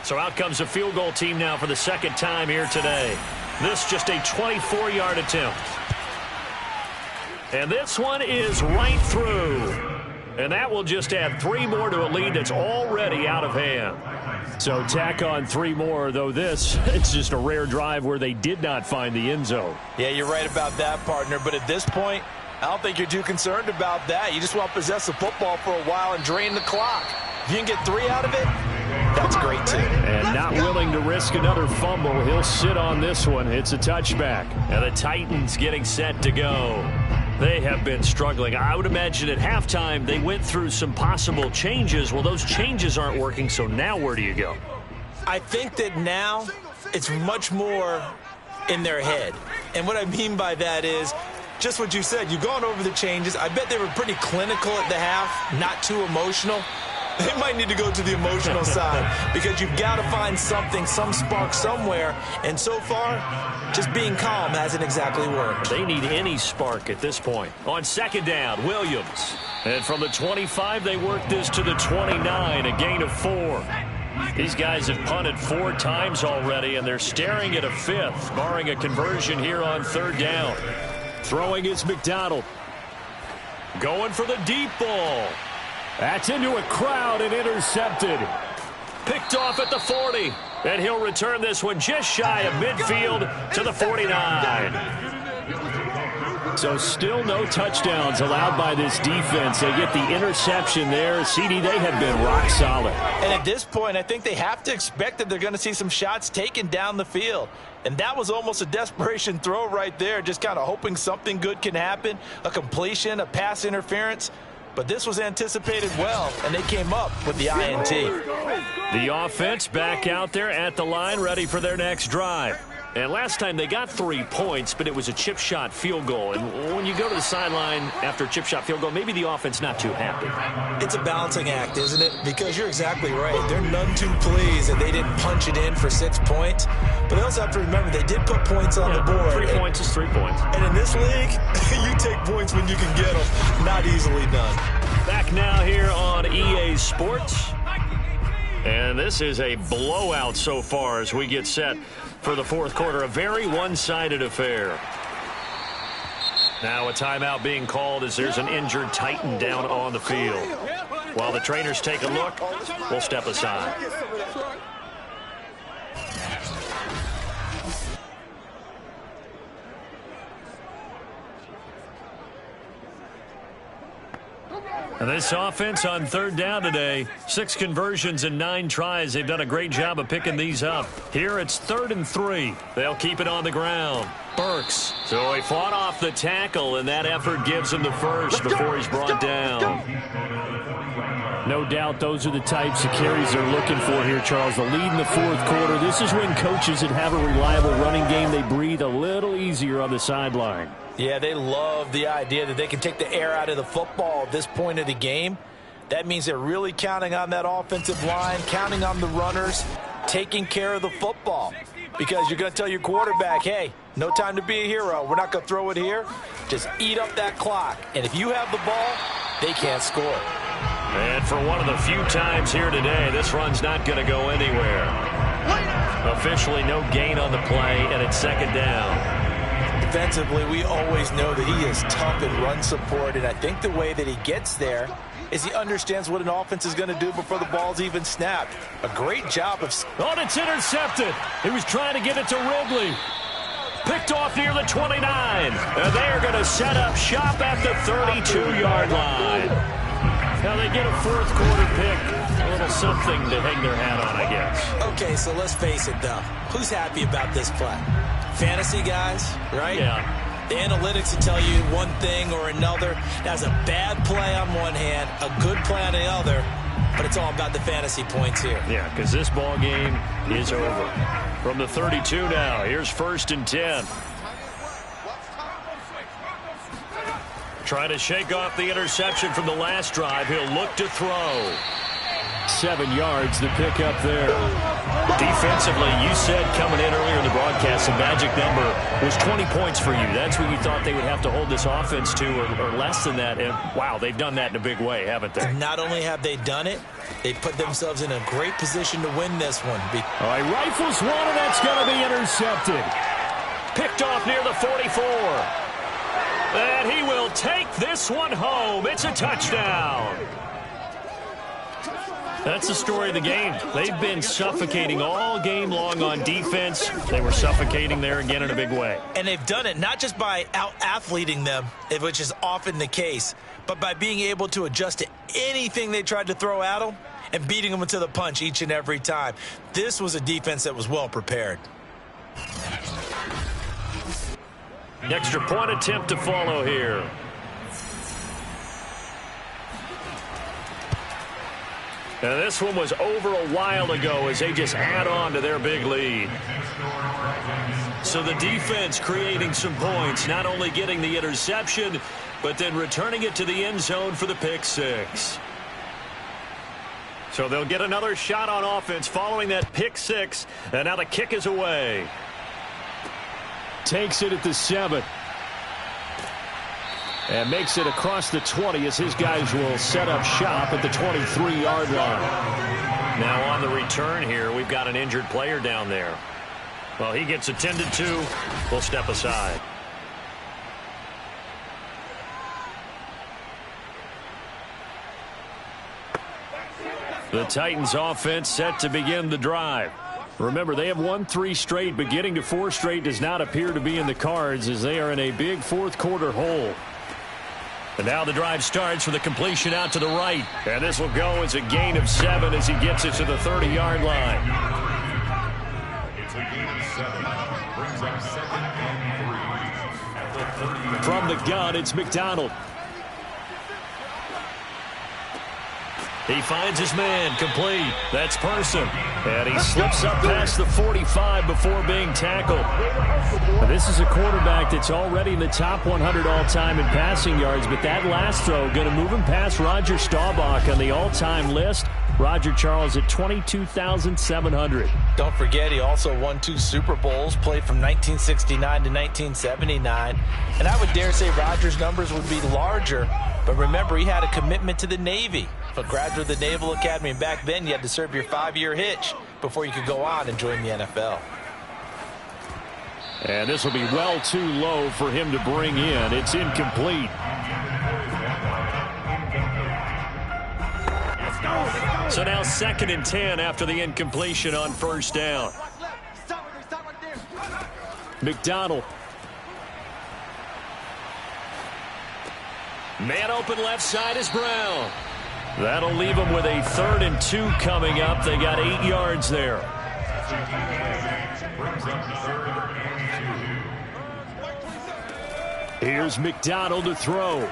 So out comes a field goal team now for the 2nd time here today. This just a 24-yard attempt. And this one is right through. And that will just add 3 more to a lead that's already out of hand. So tack on 3 more, though it's just a rare drive where they did not find the end zone. Yeah, you're right about that, partner. But at this point, I don't think you're too concerned about that. You just want to possess the football for a while and drain the clock. If you can get 3 out of it, that's great, too. And not willing to risk another fumble. He'll sit on this one. It's a touchback. And the Titans getting set to go. They have been struggling. I would imagine at halftime they went through some possible changes. Well, those changes aren't working, so now where do you go? I think that now it's much more in their head. And what I mean by that is just what you said. You've gone over the changes. I bet they were pretty clinical at the half, not too emotional. They might need to go to the emotional side because you've got to find something, some spark somewhere. And so far, just being calm hasn't exactly worked. They need any spark at this point. On 2nd down, Williams. And from the 25, they work this to the 29, a gain of 4. These guys have punted 4 times already, and they're staring at a 5th, barring a conversion here on 3rd down. Throwing is McDonald. Going for the deep ball. That's into a crowd and intercepted. Picked off at the 40. And he'll return this one just shy of midfield to the 49. So still no touchdowns allowed by this defense. They get the interception there. CD, they have been rock solid. And at this point, I think they have to expect that they're going to see some shots taken down the field. And that was almost a desperation throw right there, just kind of hoping something good can happen, a completion, a pass interference. But this was anticipated well, and they came up with the INT. The offense back out there at the line, ready for their next drive. And last time they got 3 points, but it was a chip shot field goal. And when you go to the sideline after a chip shot field goal, maybe the offense not too happy. It's a balancing act, isn't it? Because you're exactly right. They're none too pleased that they didn't punch it in for 6 points. But they also have to remember they did put points on the board. 3 points is 3 points. And in this league, you take points when you can get them. Not easily done. Back now here on EA Sports. And this is a blowout so far as we get set for the 4th quarter. A very one-sided affair. Now a timeout being called as there's an injured Titan down on the field. While the trainers take a look, we'll step aside. And this offense on third down today, 6 conversions and 9 tries. They've done a great job of picking these up. Here it's 3rd and 3. They'll keep it on the ground. Burks. So he fought off the tackle, and that effort gives him the first before he's brought down. No doubt those are the types of carries they're looking for here, Charles. The lead in the fourth quarter. This is when coaches that have a reliable running game, they breathe a little easier on the sideline. Yeah, they love the idea that they can take the air out of the football at this point of the game. That means they're really counting on that offensive line, counting on the runners, taking care of the football. Because you're going to tell your quarterback, hey, no time to be a hero. We're not going to throw it here. Just eat up that clock. And if you have the ball, they can't score. And for one of the few times here today, this run's not going to go anywhere. Officially no gain on the play, and it's 2nd down. Defensively, we always know that he is tough in run support, and I think the way that he gets there is he understands what an offense is going to do before the ball's even snapped. A great job of... Oh, and it's intercepted. He was trying to get it to Ridley. Picked off near the 29. And they are going to set up shop at the 32-yard line. Now they get a fourth quarter pick. A little something to hang their hat on, I guess. Okay, so let's face it, though. Who's happy about this play? Fantasy guys, right? Yeah. The analytics will tell you one thing or another. That's a bad play on one hand, a good play on the other, but it's all about the fantasy points here. Yeah, because this ball game is over. From the 32 now, here's 1st and 10. Trying to shake off the interception from the last drive. He'll look to throw. 7 yards, the pickup there. Defensively, you said coming in earlier in the broadcast, the magic number was 20 points for you. That's what you thought they would have to hold this offense to, or less than that. And, wow, they've done that in a big way, haven't they? Not only have they done it, they put themselves in a great position to win this one. All right, rifles one, and that's going to be intercepted. Picked off near the 44. And he will take this one home. It's a touchdown. That's the story of the game. They've been suffocating all game long on defense. They were suffocating there again in a big way. And they've done it not just by out-athleting them, which is often the case, but by being able to adjust to anything they tried to throw at them and beating them to the punch each and every time. This was a defense that was well prepared. Extra point attempt to follow here. Now this one was over a while ago as they just add on to their big lead. So the defense creating some points, not only getting the interception, but then returning it to the end zone for the pick six. So they'll get another shot on offense following that pick six, and now the kick is away. Takes it at the 7. And makes it across the 20 as his guys will set up shop at the 23-yard line. Now on the return here, we've got an injured player down there. Well, he gets attended to. We'll step aside. The Titans offense set to begin the drive. Remember, they have won 3 straight, but getting to 4 straight does not appear to be in the cards as they are in a big fourth quarter hole. And now the drive starts with a completion out to the right. And this will go as a gain of 7 as he gets it to the 30-yard line. It's a gain of 7. Brings up 2nd and 3. From the gun, it's McDonald. He finds his man, complete. That's Person. And he slips up past the 45 before being tackled. Now, this is a quarterback that's already in the top 100 all-time in passing yards, but that last throw going to move him past Roger Staubach on the all-time list. Roger Charles at 22,700. Don't forget, he also won 2 Super Bowls, played from 1969 to 1979. And I would dare say Roger's numbers would be larger, but remember, he had a commitment to the Navy. A graduate of the Naval Academy, and back then you had to serve your 5-year hitch before you could go on and join the NFL. And this will be well too low for him to bring in. It's incomplete. So now 2nd and 10 after the incompletion on first down. McDonald. Man open left side is Brown. That'll leave them with a 3rd and 2 coming up. They got 8 yards there. Here's McDonald to throw.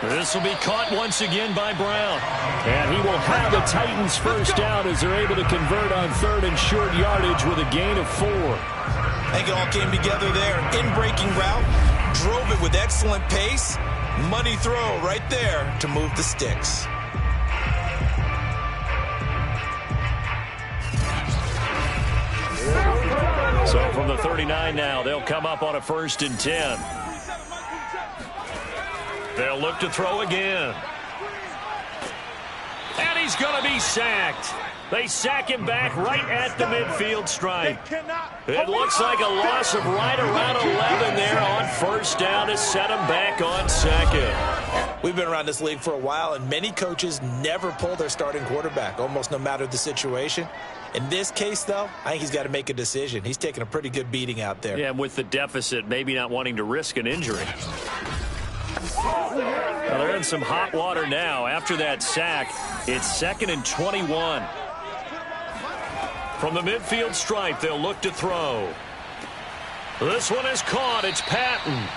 This will be caught once again by Brown. And he will have the Titans first down as they're able to convert on 3rd and short yardage with a gain of 4. I think it all came together there. In-breaking route, drove it with excellent pace. Money throw right there to move the sticks. So from the 39 now, they'll come up on a 1st and 10. They'll look to throw again. And he's going to be sacked. They sack him back right at the midfield stripe. It looks like a loss of right around 11 there on first down to set him back on 2nd. We've been around this league for a while, and many coaches never pull their starting quarterback, almost no matter the situation. In this case, though, I think he's got to make a decision. He's taking a pretty good beating out there. Yeah, with the deficit, maybe not wanting to risk an injury. Well, they're in some hot water now. After that sack, it's 2nd and 21. From the midfield stripe, they'll look to throw. This one is caught. It's Patton.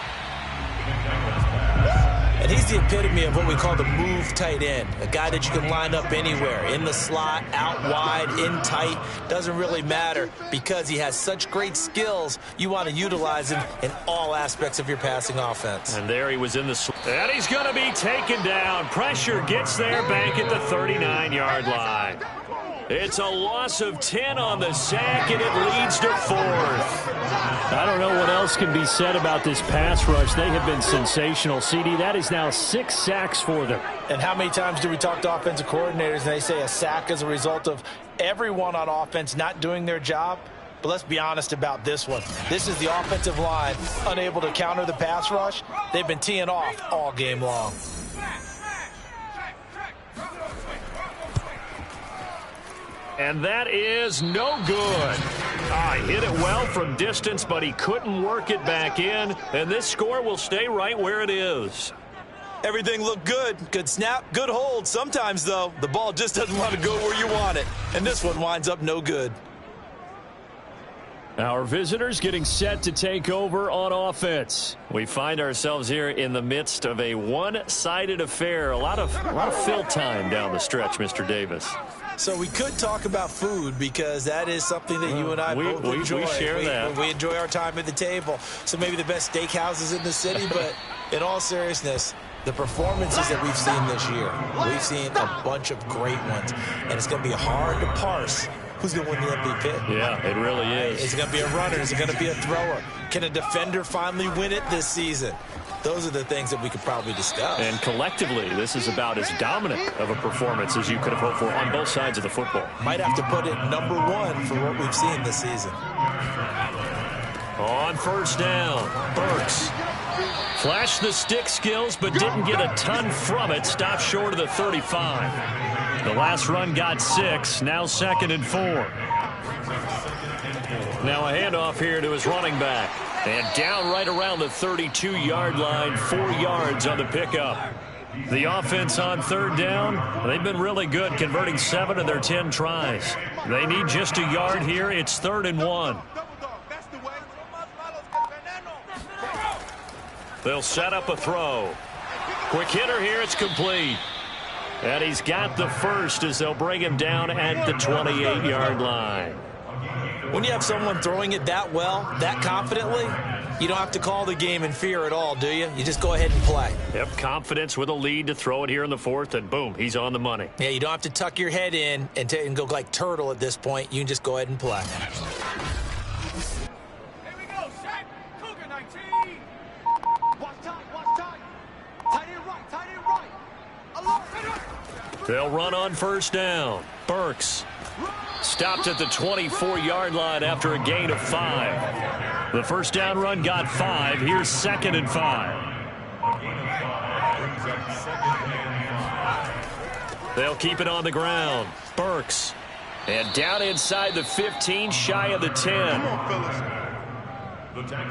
And he's the epitome of what we call the move tight end. A guy that you can line up anywhere. In the slot, out wide, in tight. Doesn't really matter because he has such great skills. You want to utilize him in all aspects of your passing offense. And there he was in the... And he's going to be taken down. Pressure gets there back at the 39-yard line. It's a loss of 10 on the sack, and it leads to 4th. I don't know what else can be said about this pass rush. They have been sensational, CD. That is now 6 sacks for them. And how many times do we talk to offensive coordinators and they say a sack is a result of everyone on offense not doing their job? But let's be honest about this one. This is the offensive line unable to counter the pass rush. They've been teeing off all game long. And that is no good. He hit it well from distance, but he couldn't work it back in. And this score will stay right where it is. Everything looked good. Good snap, good hold. Sometimes, though, the ball just doesn't want to go where you want it. And this one winds up no good. Our visitors getting set to take over on offense. We find ourselves here in the midst of a one-sided affair. A lot of fill time down the stretch, Mr. Davis. So we could talk about food because that is something that you and I both enjoy. We share that. We enjoy our time at the table. So maybe the best steakhouses in the city, but in all seriousness, the performances that we've seen this year, we've seen a bunch of great ones, and it's going to be hard to parse who's going to win the MVP. Yeah, it really is. Is it going to be a runner? Is it going to be a thrower? Can a defender finally win it this season? Those are the things that we could probably discuss. And collectively, this is about as dominant of a performance as you could have hoped for on both sides of the football. Might have to put it #1 for what we've seen this season. On first down, Burks flashed the stick skills but didn't get a ton from it. Stopped short of the 35. The last run got 6. Now 2nd and 4. Now a handoff here to his running back. And down right around the 32-yard line, 4 yards on the pickup. The offense on 3rd down, they've been really good, converting 7 of their 10 tries. They need just a yard here. It's 3rd and 1. They'll set up a throw. Quick hitter here. It's complete. And he's got the first as they'll bring him down at the 28-yard line. When you have someone throwing it that well, that confidently, you don't have to call the game in fear at all, do you? You just go ahead and play. Yep, confidence with a lead to throw it here in the 4th, and boom, he's on the money. Yeah, you don't have to tuck your head in and go like turtle at this point. You can just go ahead and play. Here we go, Shaq. Cougar 19. Watch tight. Tight end right. Alert. They'll run on first down. Burks stopped at the 24-yard line after a gain of 5. The first down run got 5. Here's 2nd and 5. They'll keep it on the ground. Burks. And down inside the 15, shy of the 10.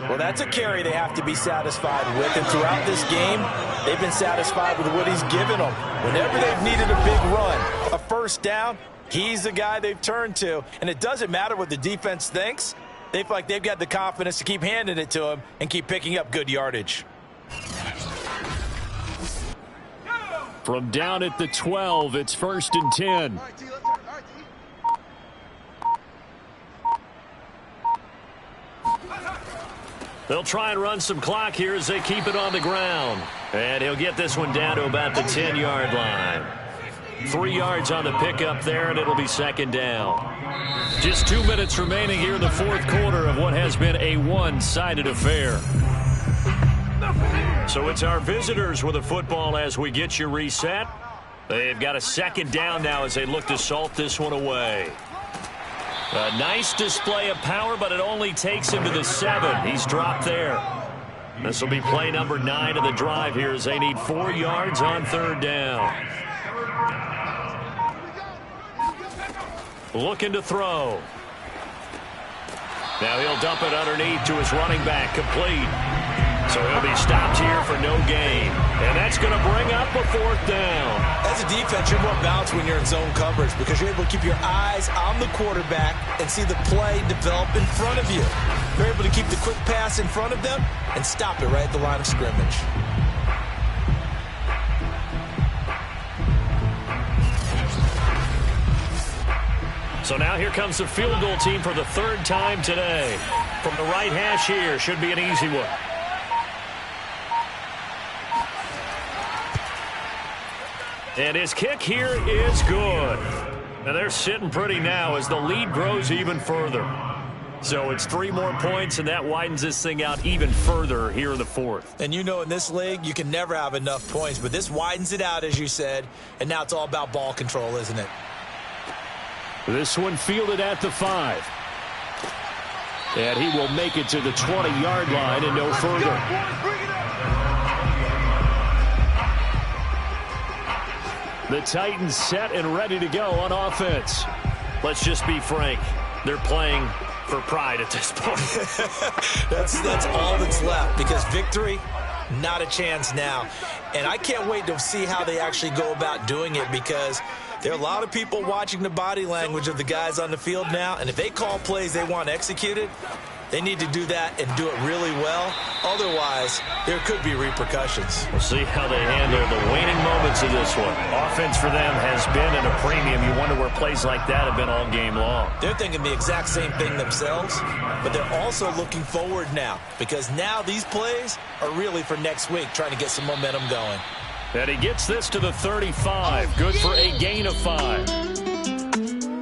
Well, that's a carry they have to be satisfied with. And throughout this game, they've been satisfied with what he's given them. Whenever they've needed a big run, a first down, he's the guy they've turned to. And it doesn't matter what the defense thinks. They feel like they've got the confidence to keep handing it to him and keep picking up good yardage. From down at the 12, it's 1st and 10. They'll try and run some clock here as they keep it on the ground. And he'll get this one down to about the 10-yard line. 3 yards on the pickup there, and it'll be 2nd down. Just 2 minutes remaining here in the 4th quarter of what has been a one-sided affair. So it's our visitors with the football as we get you reset. They've got a 2nd down now as they look to salt this one away. A nice display of power, but it only takes him to the 7. He's dropped there. This will be play number 9 of the drive here as they need 4 yards on 3rd down. Looking to throw. Now he'll dump it underneath to his running back, complete. So he'll be stopped here for no gain. And that's going to bring up a 4th down. As a defense, you're more balanced when you're in zone coverage because you're able to keep your eyes on the quarterback and see the play develop in front of you. You're able to keep the quick pass in front of them and stop it right at the line of scrimmage. So now here comes the field goal team for the 3rd time today. From the right hash here, should be an easy one. And his kick here is good. And they're sitting pretty now as the lead grows even further. So it's 3 more points, and that widens this thing out even further here in the 4th. And you know in this league, you can never have enough points. But this widens it out, as you said. And now it's all about ball control, isn't it? This one fielded at the 5. And he will make it to the 20-yard line and no further. The Titans set and ready to go on offense. Let's just be frank. They're playing for pride at this point. that's all that's left because victory, not a chance now. And I can't wait to see how they actually go about doing it because there are a lot of people watching the body language of the guys on the field now. And if they call plays they want executed, they need to do that and do it really well. Otherwise, there could be repercussions. We'll see how they handle the waning moments of this one. Offense for them has been at a premium. You wonder where plays like that have been all game long. They're thinking the exact same thing themselves, but they're also looking forward now because now these plays are really for next week, trying to get some momentum going. And he gets this to the 35. Good for a gain of 5.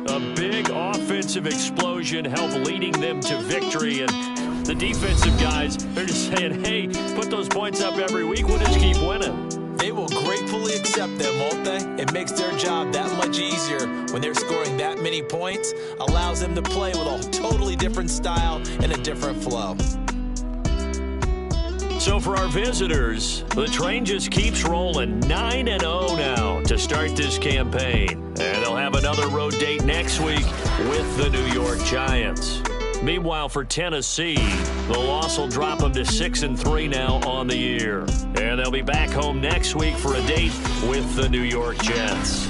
A big offensive explosion helped leading them to victory. And the defensive guys, they're just saying, hey, put those points up every week. We'll just keep winning. They will gratefully accept them, won't they? It makes their job that much easier when they're scoring that many points. Allows them to play with a totally different style and a different flow. So for our visitors, the train just keeps rolling 9-0 now to start this campaign. And they'll have another road date next week with the New York Giants. Meanwhile, for Tennessee, the loss will drop them to 6-3 now on the year. And they'll be back home next week for a date with the New York Jets.